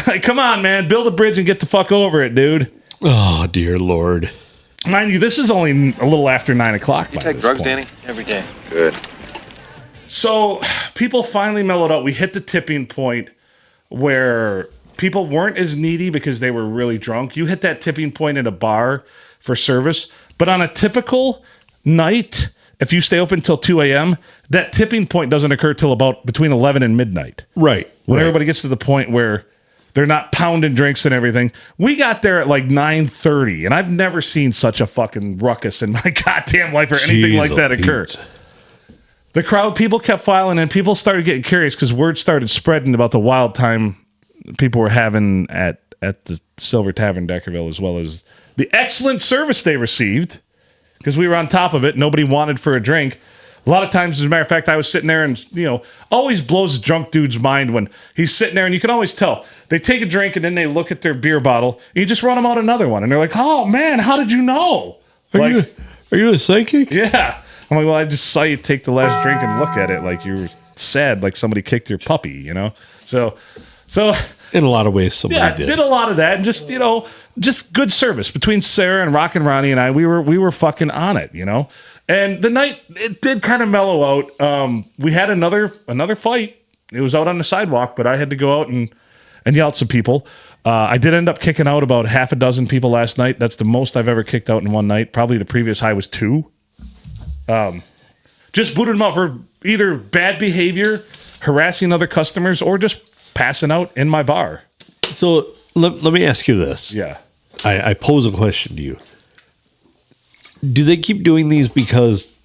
like, come on, man, build a bridge and get the fuck over it, dude. Oh, dear Lord. Mind you, this is only a little after 9 o'clock. You take drugs, Danny? Every day. Good. So people finally mellowed out. We hit the tipping point where people weren't as needy because they were really drunk. You hit that tipping point in a bar for service, but on a typical night, if you stay open till 2 a.m., that tipping point doesn't occur till about between 11 and midnight. Right. When everybody gets to the point where they're not pounding drinks and everything. We got there at like 9:30, and I've never seen such a fucking ruckus in my goddamn life or anything like that occur. The crowd, people kept filing in. People started getting curious because word started spreading about the wild time people were having at the Silver Tavern, Deckerville, as well as the excellent service they received because we were on top of it. Nobody wanted for a drink. A lot of times, as a matter of fact, I was sitting there and, always blows a drunk dude's mind when he's sitting there and you can always tell. They take a drink and then they look at their beer bottle and you just run them out another one. And they're like, oh, man, how did you know? Are you a psychic? Yeah. I'm like, well, I just saw you take the last drink and look at it like you were sad, like somebody kicked your puppy, So in a lot of ways, somebody did a lot of that, and just good service between Sarah and Rock and Ronnie and I. We were fucking on it, And the night it did kind of mellow out. We had another fight. It was out on the sidewalk, but I had to go out and yell at some people. I did end up kicking out about half a dozen people last night. That's the most I've ever kicked out in one night. Probably the previous high was 2. Just booted them out for either bad behavior, harassing other customers, or just passing out in my bar. So let me ask you this. Yeah. I pose a question to you. Do they keep doing these because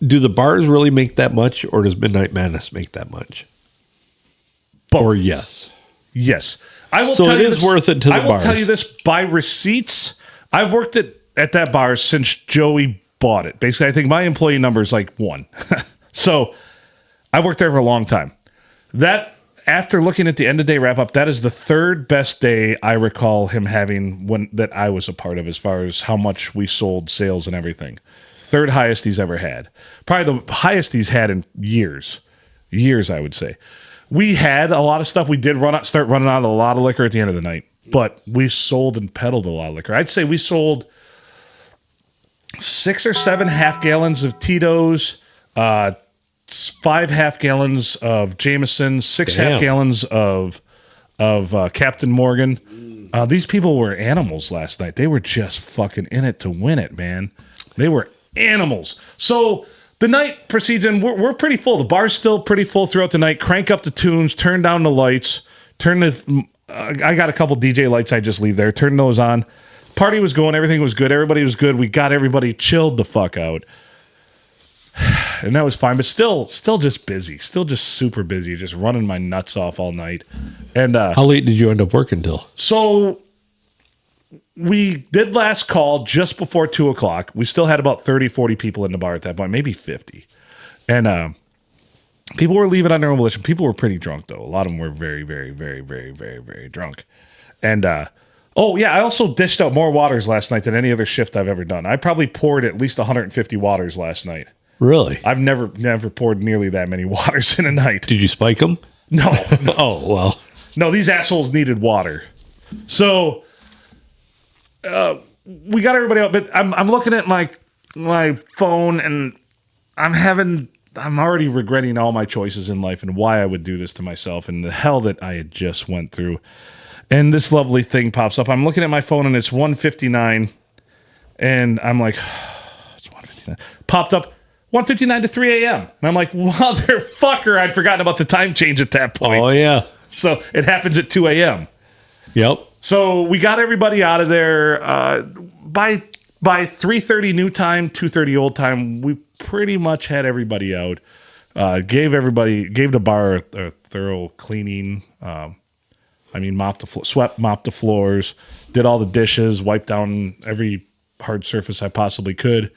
do the bars really make that much, or does Midnight Madness make that much? Both. Or yes. Yes. I will so tell it you is this, worth it to the bars. I will tell you this by receipts. I've worked at that bar since Joey bought it. Basically, I think my employee number is like 1. So I worked there for a long time. That, after looking at the end of day wrap up, that is the 3rd best day I recall him having that I was a part of as far as how much we sold, sales, and everything. 3rd highest he's ever had. Probably the highest he's had in years. Years, I would say. We had a lot of stuff. We did start running out of a lot of liquor at the end of the night, but we sold and peddled a lot of liquor. I'd say we sold 6 or 7 half gallons of Tito's, 5 half gallons of Jameson, 6 half gallons of Captain Morgan. These people were animals last night. They were just fucking in it to win it, man. They were animals. So the night proceeds, and we're pretty full. The bar's still pretty full throughout the night. Crank up the tunes, turn down the lights, I got a couple DJ lights I just leave there. Turn those on. Party was going. Everything was good. Everybody was good. We got everybody chilled the fuck out. And that was fine, but still just busy. Still just super busy. Just running my nuts off all night. And how late did you end up working till? So we did last call just before 2 o'clock. We still had about 30, 40 people in the bar at that point, maybe 50. And people were leaving on their own volition. People were pretty drunk, though. A lot of them were very, very, very, very, very, very drunk. And oh, yeah, I also dished out more waters last night than any other shift I've ever done. I probably poured at least 150 waters last night. Really? I've never poured nearly that many waters in a night. Did you spike them? No. Oh, well. No, these assholes needed water. So we got everybody out, but I'm looking at my phone and I'm already regretting all my choices in life and why I would do this to myself and the hell that I had just went through. And this lovely thing pops up. I'm looking at my phone and it's 1:59 and I'm like, it's 1:59. Popped up 1:59 to 3 a.m. And I'm like, motherfucker, I'd forgotten about the time change at that point. Oh, yeah. So it happens at 2 a.m. Yep. So we got everybody out of there by 3:30 new time, 2:30 old time. We pretty much had everybody out. Gave the bar a thorough cleaning. Mopped the floors, did all the dishes, wiped down every hard surface I possibly could.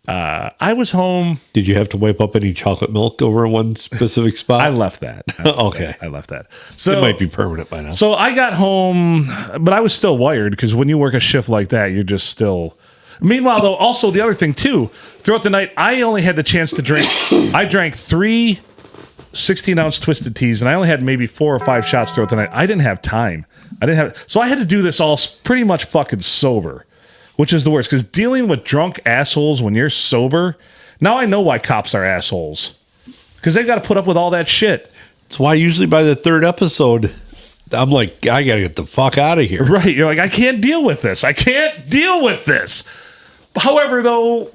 I was home. Did you have to wipe up any chocolate milk over in one specific spot? I left that. Okay. I left that. So it might be permanent by now. So I got home, but I was still wired because when you work a shift like that, you're just still. Meanwhile, though, also the other thing too, throughout the night, I only had the chance to drink. I drank 3 16-ounce twisted teas, and I only had maybe 4 or 5 shots throughout the night. I didn't have time. So I had to do this all pretty much fucking sober, which is the worst. Because dealing with drunk assholes when you're sober, now I know why cops are assholes. Because they've got to put up with all that shit. That's why usually by the 3rd episode, I'm like, I gotta get the fuck out of here. Right. You're like, I can't deal with this. However, though,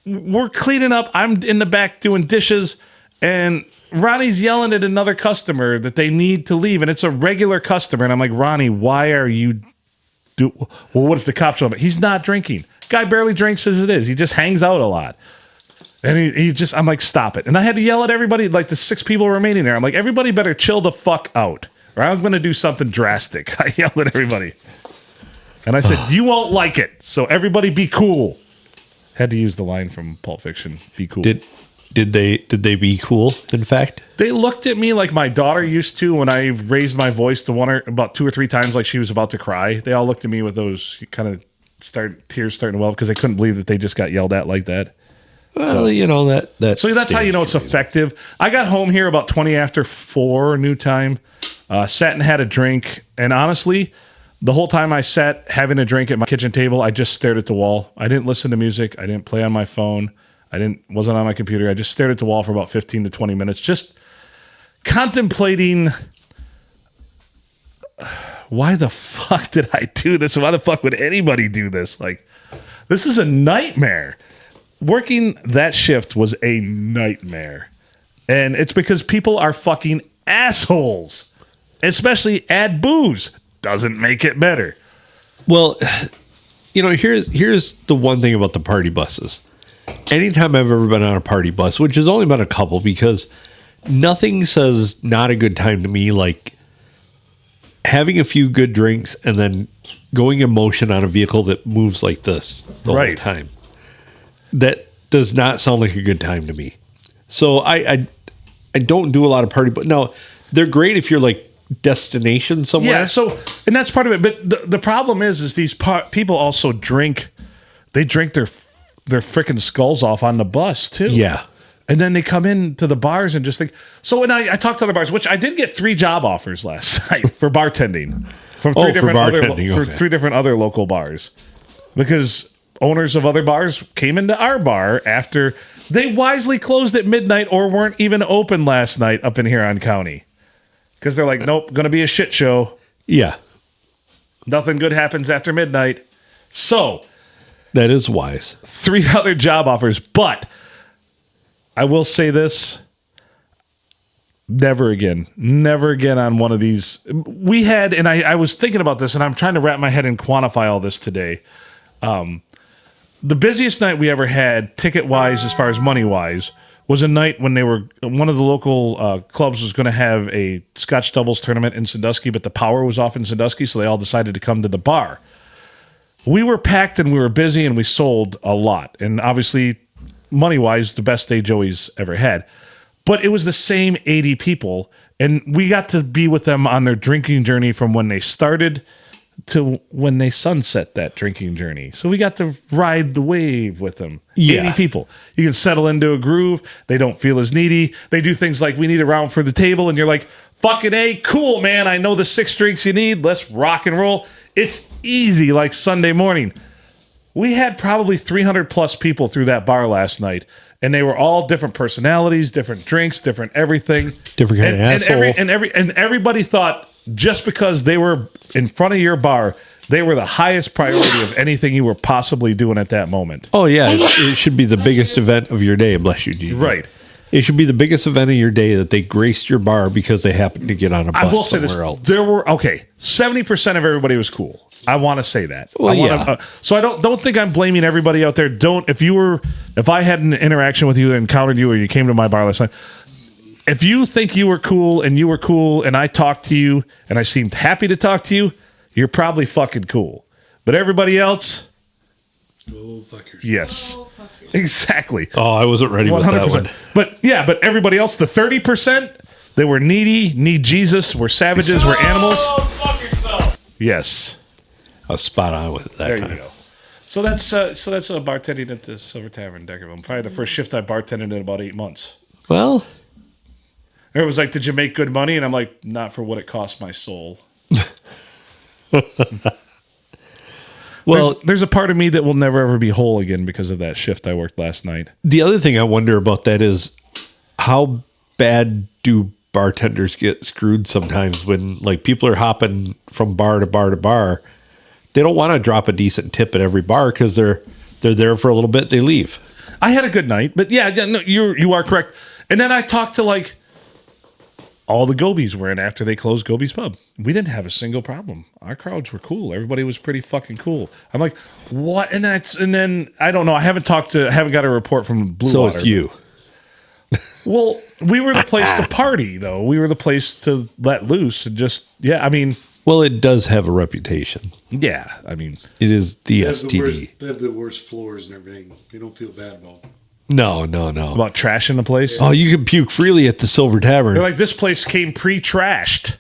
we're cleaning up. I'm in the back doing dishes, and Ronnie's yelling at another customer that they need to leave, and it's a regular customer. And I'm like, Ronnie, why are you well, what if the cops show up? He's not drinking. Guy barely drinks as it is. He just hangs out a lot. And I'm like, stop it. And I had to yell at everybody, like the 6 people remaining there. I'm like, everybody better chill the fuck out, or I'm going to do something drastic. I yelled at everybody. And I said, you won't like it, so everybody be cool. Had to use the line from Pulp Fiction, be cool. Did they be cool, in fact? They looked at me like my daughter used to when I raised my voice to about 2 or 3 times like she was about to cry. They all looked at me with those kind of tears starting to well because they couldn't believe that they just got yelled at like that. Well, that. So that's how you know it's effective. I got home here about 20 after 4 new time, sat and had a drink, and honestly, the whole time I sat having a drink at my kitchen table, I just stared at the wall. I didn't listen to music. I didn't play on my phone. Wasn't on my computer. I just stared at the wall for about 15 to 20 minutes, just contemplating why the fuck did I do this? Why the fuck would anybody do this? Like, this is a nightmare. Working that shift was a nightmare. And it's because people are fucking assholes. Especially add booze. Doesn't make it better. Well, here's the one thing about the party buses. Anytime I've ever been on a party bus, which has only been a couple, because nothing says not a good time to me like having a few good drinks and then going in motion on a vehicle that moves like this the whole time. That does not sound like a good time to me. So I don't do a lot of party, but no, they're great if you're like destination somewhere. Yeah, so, and that's part of it. But the problem is these people also drink. They drink their freaking skulls off on the bus too. Yeah. And then they come into the bars and just think. So when I talked to other bars, which I did get 3 job offers last night for bartending from 3 different other local bars, because owners of other bars came into our bar after they wisely closed at midnight or weren't even open last night up in Huron County. Because they're like, nope, going to be a shit show. Yeah. Nothing good happens after midnight. So. That is wise. 3 other job offers. But I will say this. Never again on one of these. We had, and I was thinking about this, and I'm trying to wrap my head and quantify all this today. The busiest night we ever had, ticket-wise, as far as money-wise, was a night when one of the local clubs was going to have a Scotch doubles tournament in Sandusky, but the power was off in Sandusky, so they all decided to come to the bar. We were packed and we were busy and we sold a lot. And obviously, money-wise, the best day Joey's ever had. But it was the same 80 people, and we got to be with them on their drinking journey from when they started to when they sunset that drinking journey. So we got to ride the wave with them. Yeah. 80 people. You can settle into a groove. They don't feel as needy. They do things like, we need a round for the table, and you're like, fucking A, cool, man. I know the 6 drinks you need. Let's rock and roll. It's easy like Sunday morning. We had probably 300 plus people through that bar last night, and they were all different personalities, different drinks, different everything. Different kind of asshole. And everybody thought just because they were in front of your bar, they were the highest priority of anything you were possibly doing at that moment. Oh, yeah. It should be the biggest event of your day. Bless you, Gene. Right. It should be the biggest event of your day that they graced your bar because they happened to get on a bus I will say somewhere this, else. There were, 70% of everybody was cool. I want to say that. Well, So I don't think I'm blaming everybody out there. If I had an interaction with you, encountered you, or you came to my bar last night, if you think you were cool and I talked to you and I seemed happy to talk to you, you're probably fucking cool. But everybody else, go fuck yourself. Yes, exactly. Oh, I wasn't ready with that one. But everybody else, the 30%, they were needy, need Jesus, were savages, were animals. Oh, fuck yourself. Yes. I was spot on with it that There time. you go. So that's bartending at the Silver Tavern, Deckerville. Probably the first shift I bartended in about 8 months. Well, It was like, did you make good money? And I'm like, not for what it cost my soul. well, There's a part of me that will never ever be whole again because of that shift I worked last night. the other thing I wonder about that is how bad do bartenders get screwed sometimes when like people are hopping from bar to bar to bar. They don't want to drop a decent tip at every bar because they're there for a little bit. They leave. I had a good night, but yeah, no, you are correct. And then I talked to like all the Gobies were in after they closed Gobi's Pub. We didn't have a single problem. Our crowds were cool. Everybody was pretty fucking cool. I'm like, what? And then I don't know. I haven't got a report from Blue So Water. it's you. Well, we were the place to party, though. We were the place to let loose and just, yeah, I mean. Well, it does have a reputation. Yeah, I mean. It is the They have STD. they have the worst floors and everything. They don't feel bad about it. No. About trashing the place? Oh, you can puke freely at the Silver Tavern. They're like, this place came pre-trashed.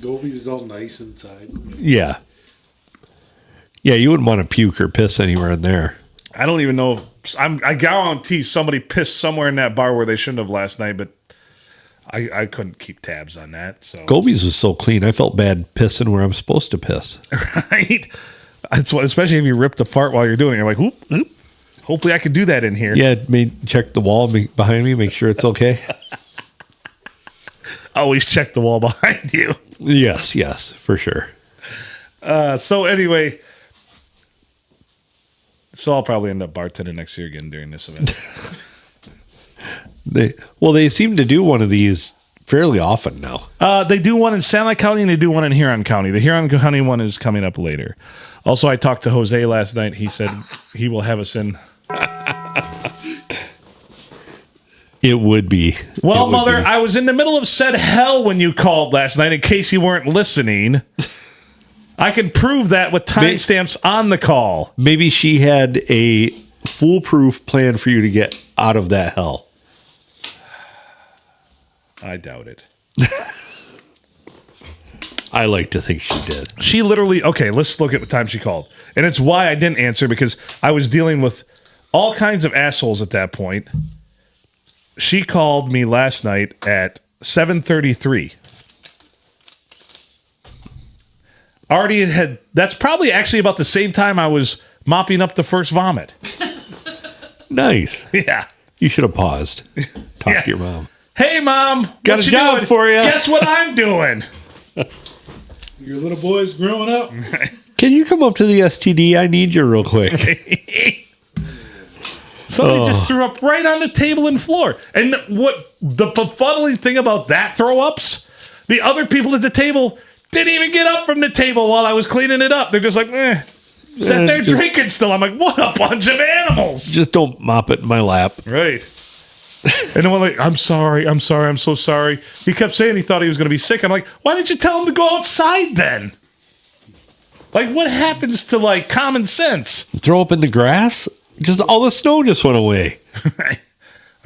Gobi's all nice inside. Yeah. Yeah, you wouldn't want to puke or piss anywhere in there. I don't even know if I guarantee somebody pissed somewhere in that bar where they shouldn't have last night, but I couldn't keep tabs on that. So Gobi's was so clean. I felt bad pissing where I'm supposed to piss. right? That's what, especially if you ripped a fart while you're doing it. You're like, whoop, whoop. Hopefully I could do that in here. Yeah, check the wall behind me, make sure it's okay. Always check the wall behind you. Yes, for sure. So anyway, so I'll probably end up bartending next year again during this event. They seem to do one of these fairly often now. They do one in Santa County and they do one in Huron County. The Huron County one is coming up later. Also, I talked to Jose last night. He said he will have us in. It would be. Well, Mother, I was in the middle of said hell when you called last night in case you weren't listening. I can prove that with timestamps on the call. Maybe she had a foolproof plan for you to get out of that hell. I doubt it. I like to think she did. She literally, okay, let's look at the time she called. And it's why I didn't answer, because I was dealing with all kinds of assholes at that point. She called me last night at 7:33. Already had, that's probably actually about the same time I was mopping up the first vomit. Nice. Yeah. You should have paused. Talk to your mom. Hey, Mom. Got a job doing? for you. Guess what I'm doing? Your little boy's growing up. Can you come up to the STD? I need you real quick. Somebody just threw up right on the table and floor. And what the befuddling thing about that throw ups, the other people at the table didn't even get up from the table while I was cleaning it up. They're just like, sat there drinking still. I'm like, what a bunch of animals. Just don't mop it in my lap. Right. And then we're like, I'm so sorry. He kept saying he thought he was going to be sick. I'm like, why didn't you tell him to go outside then? Like, what happens to, like, common sense? Throw up in the grass? Just all the snow just went away. I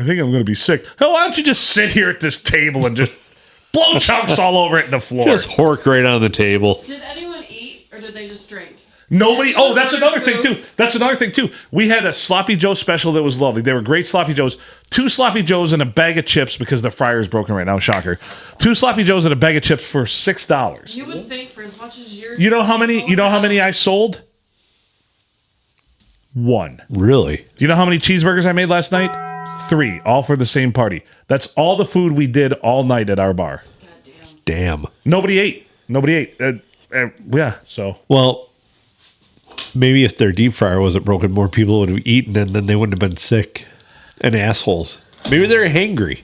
think I'm going to be sick. Oh, why don't you just sit here at this table and just blow chunks all over it in the floor? Just hork right on the table. Did anyone eat or did they just drink? Nobody. Oh, that's another thing too. We had a Sloppy Joe special that was lovely. They were great Sloppy Joes. 2 Sloppy Joes and a bag of chips because the fryer is broken right now. Shocker. 2 Sloppy Joes and a bag of chips for $6. You would think for as much as you're. You know how many I sold? 1. Really? Do you know how many cheeseburgers I made last night? 3, all for the same party. That's all the food we did all night at our bar. Damn. Nobody ate. Yeah. So. Well, maybe if their deep fryer wasn't broken, more people would have eaten and then they wouldn't have been sick and assholes. Maybe they're hangry.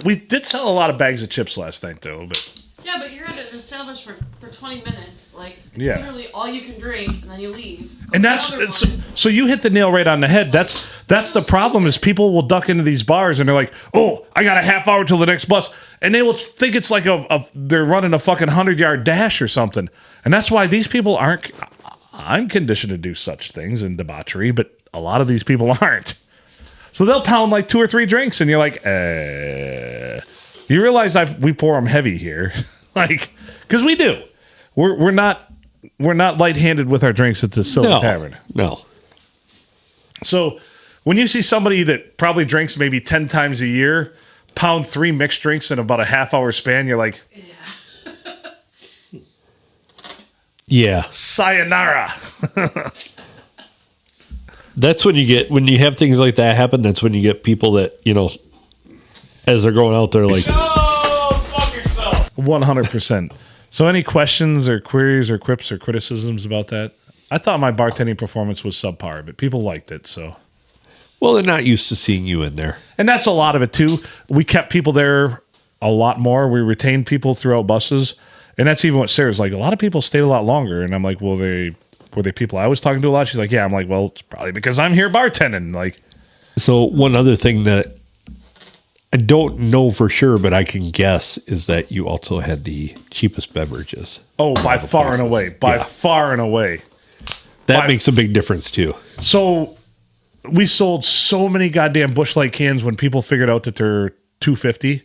We did sell a lot of bags of chips last night, though. But yeah, but you're at an establishment for 20 minutes. Like, it's Yeah. literally all you can drink, and then you leave. and so you hit the nail right on the head. That's the problem is people will duck into these bars and they're like, oh, I got a half hour till the next bus. And they will think it's like they're running a fucking 100-yard dash or something. And that's why these people aren't. I'm conditioned to do such things in debauchery, but a lot of these people aren't. So they'll pound like 2 or 3 drinks, and you're like, You realize we pour them heavy here, like, because we do. We're not light-handed with our drinks at the Silver Tavern. No. So when you see somebody that probably drinks maybe 10 times a year pound 3 mixed drinks in about a half-hour span, you're like, Yeah. sayonara. That's when you have things like that happen. That's when you get people that, as they're going out there, like, fuck yourself. 100%. So any questions or queries or quips or criticisms about that? I thought my bartending performance was subpar, but people liked it, so. well, they're not used to seeing you in there. And that's a lot of it, too. We kept people there a lot more. We retained people throughout buses. And that's even what Sarah's like. A lot of people stayed a lot longer. And I'm like, well, were they people I was talking to a lot? She's like, yeah. I'm like, well, it's probably because I'm here bartending. Like, So one other thing that I don't know for sure, but I can guess, is that you also had the cheapest beverages. oh, by far and away. By far and away. That makes a big difference too. So we sold so many goddamn Busch Light cans when people figured out that they're $2.50.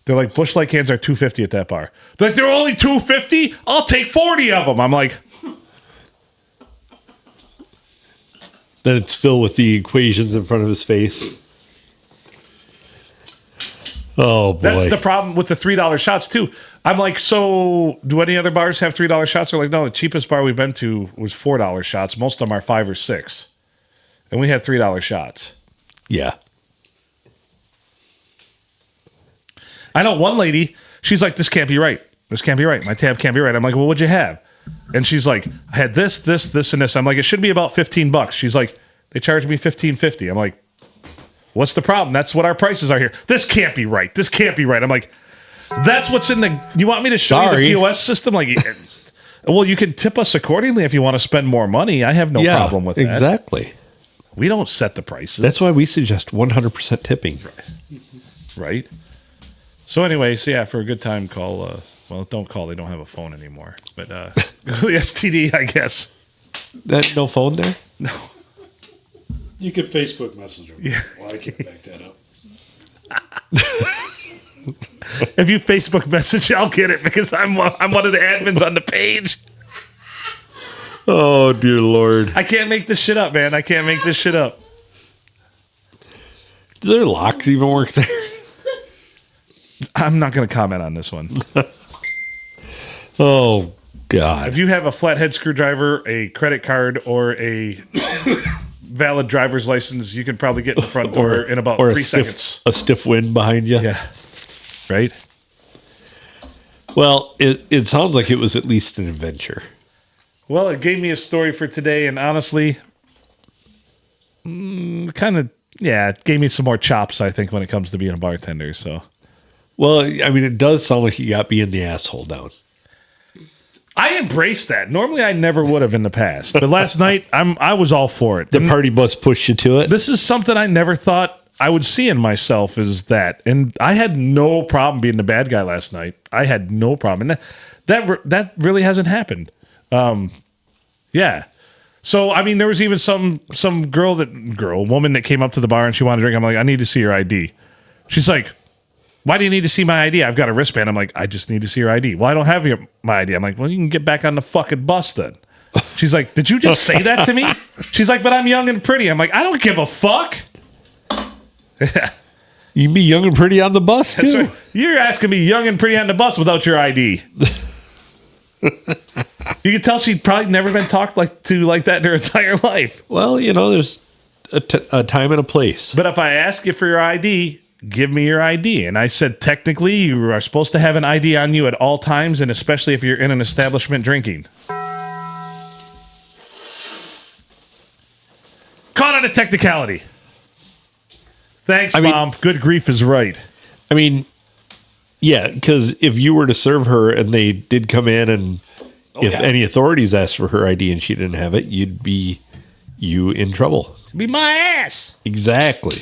They're like, Busch Light cans are $2.50 at that bar. They're like, they're only $2.50? I'll take 40 of them. I'm like, Then it's filled with the equations in front of his face. Oh, boy. that's the problem with the $3 shots, too. I'm like, so do any other bars have $3 shots? They're like, no, the cheapest bar we've been to was $4 shots. Most of them are $5 or $6. And we had $3 shots. Yeah. I know one lady, she's like, this can't be right. This can't be right. My tab can't be right. I'm like, well, what'd you have? And she's like, I had this, and this. I'm like, it should be about $15. She's like, they charged me $15.50. I'm like, what's the problem? That's what our prices are here. This can't be right. This can't be right. I'm like, that's what's in the. You want me to show you the POS system? Like, well, you can tip us accordingly if you want to spend more money. I have no problem with that. Exactly. We don't set the prices. That's why we suggest 100% tipping. Right. So anyways, yeah, for a good time, call. Well, don't call. They don't have a phone anymore. But go to the STD, I guess. That no phone there? No. You could Facebook Messenger. Yeah. Well, I can back that up. If you Facebook message, I'll get it because I'm one of the admins on the page. Oh, dear Lord. I can't make this shit up, man. I can't make this shit up. Do their locks even work there? I'm not going to comment on this one. Oh, God. If you have a flathead screwdriver, a credit card, or a valid driver's license, you can probably get in the front door in about 3 seconds. A stiff wind behind you? Yeah. Right? Well, it sounds like it was at least an adventure. Well, it gave me a story for today, and honestly, it gave me some more chops, I think, when it comes to being a bartender, so. Well, I mean, it does sound like you got being the asshole down. I embraced that. Normally, I never would have in the past, but last night, I was all for it. The party bus pushed you to it? This is something I never thought I would see in myself, is that. And I had no problem being the bad guy last night. I had no problem. And that really hasn't happened. Yeah. So, I mean, there was even some woman that came up to the bar and she wanted to drink. I'm like, I need to see your ID. She's like, why do you need to see my ID? I've got a wristband. I'm like, I just need to see your ID. Well, I don't have my ID. I'm like, well, you can get back on the fucking bus then. She's like, did you just say that to me? She's like, but I'm young and pretty. I'm like, I don't give a fuck. You can be young and pretty on the bus, too. Right. You're asking me young and pretty on the bus without your ID. You can tell she'd probably never been talked like that in her entire life. Well, there's a time and a place. But if I ask you for your ID, give me your ID. And I said, technically, you are supposed to have an ID on you at all times, and especially if you're in an establishment drinking. Caught on a technicality. Thanks, Mom. Good grief is right. I mean, yeah, because if you were to serve her and they did come in and any authorities asked for her ID and she didn't have it, you'd be in trouble. Be my ass. Exactly.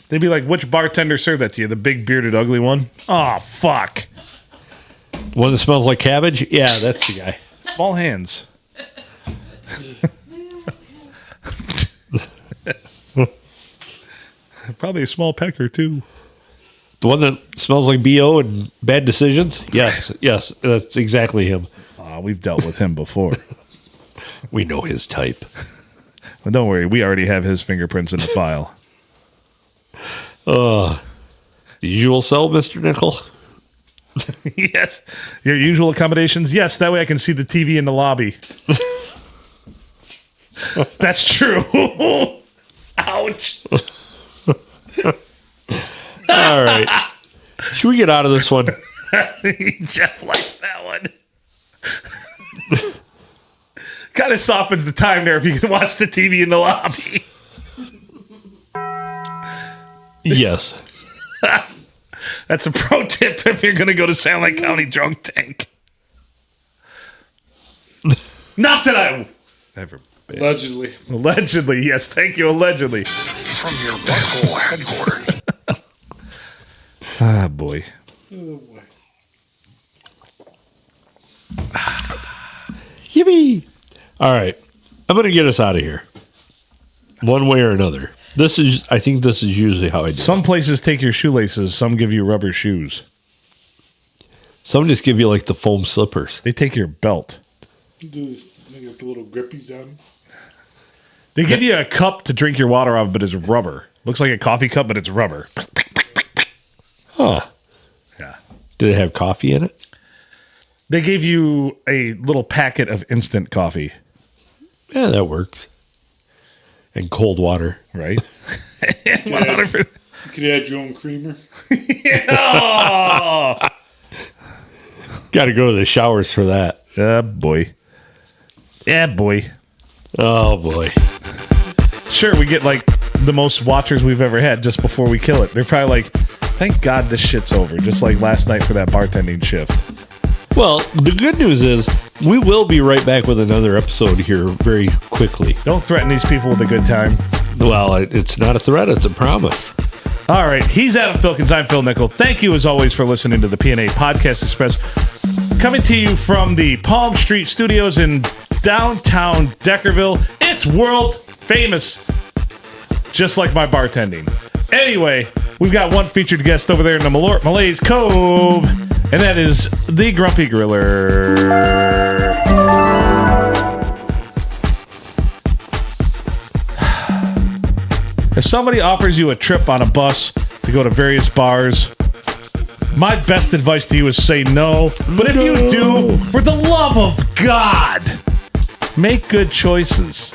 They'd be like, which bartender served that to you? The big bearded ugly one? Oh, fuck. One that smells like cabbage? Yeah, that's the guy. Small hands. Probably a small pecker, too. The one that smells like BO and bad decisions? Yes, that's exactly him. We've dealt with him before. We know his type. But don't worry, we already have his fingerprints in the file. The usual cell, Mr. Nickel? Yes. Your usual accommodations? Yes, that way I can see the TV in the lobby. That's true. Ouch. All right. Should we get out of this one? Jeff likes that one. Kind of softens the time there if you can watch the TV in the lobby. Yes. That's a pro tip if you're going to go to San Lake County Drunk Tank. Not that I ever been. Allegedly. Allegedly, yes. Thank you, allegedly. From your butthole headquarters. Ah, boy. Oh, boy. Yippee! All right, I'm going to get us out of here, one way or another. I think this is usually how I do. Some places take your shoelaces. Some give you rubber shoes. Some just give you like the foam slippers. They take your belt. Do this, they got the little grippies on. They give you a cup to drink your water off, but it's rubber. Looks like a coffee cup, but it's rubber. Huh? Yeah. Did it have coffee in it? They gave you a little packet of instant coffee. Yeah, that works. And cold water, right? You could add your own creamer. Oh! Got to go to the showers for that. Boy. Yeah, boy. Oh, boy. Sure, we get like the most watchers we've ever had just before we kill it. They're probably like, thank God this shit's over. Just like last night for that bartending shift. Well, the good news is we will be right back with another episode here very quickly. Don't threaten these people with a good time. Well, it's not a threat. It's a promise. All right. He's Adam Filkins. I'm Phil Nickel. Thank you, as always, for listening to the P&A Podcast Express. Coming to you from the Palm Street Studios in downtown Deckerville. It's world famous, just like my bartending. Anyway, we've got one featured guest over there in the Malays Cove, and that is the Grumpy Griller. If somebody offers you a trip on a bus to go to various bars, my best advice to you is say no. But if you do, for the love of God, make good choices.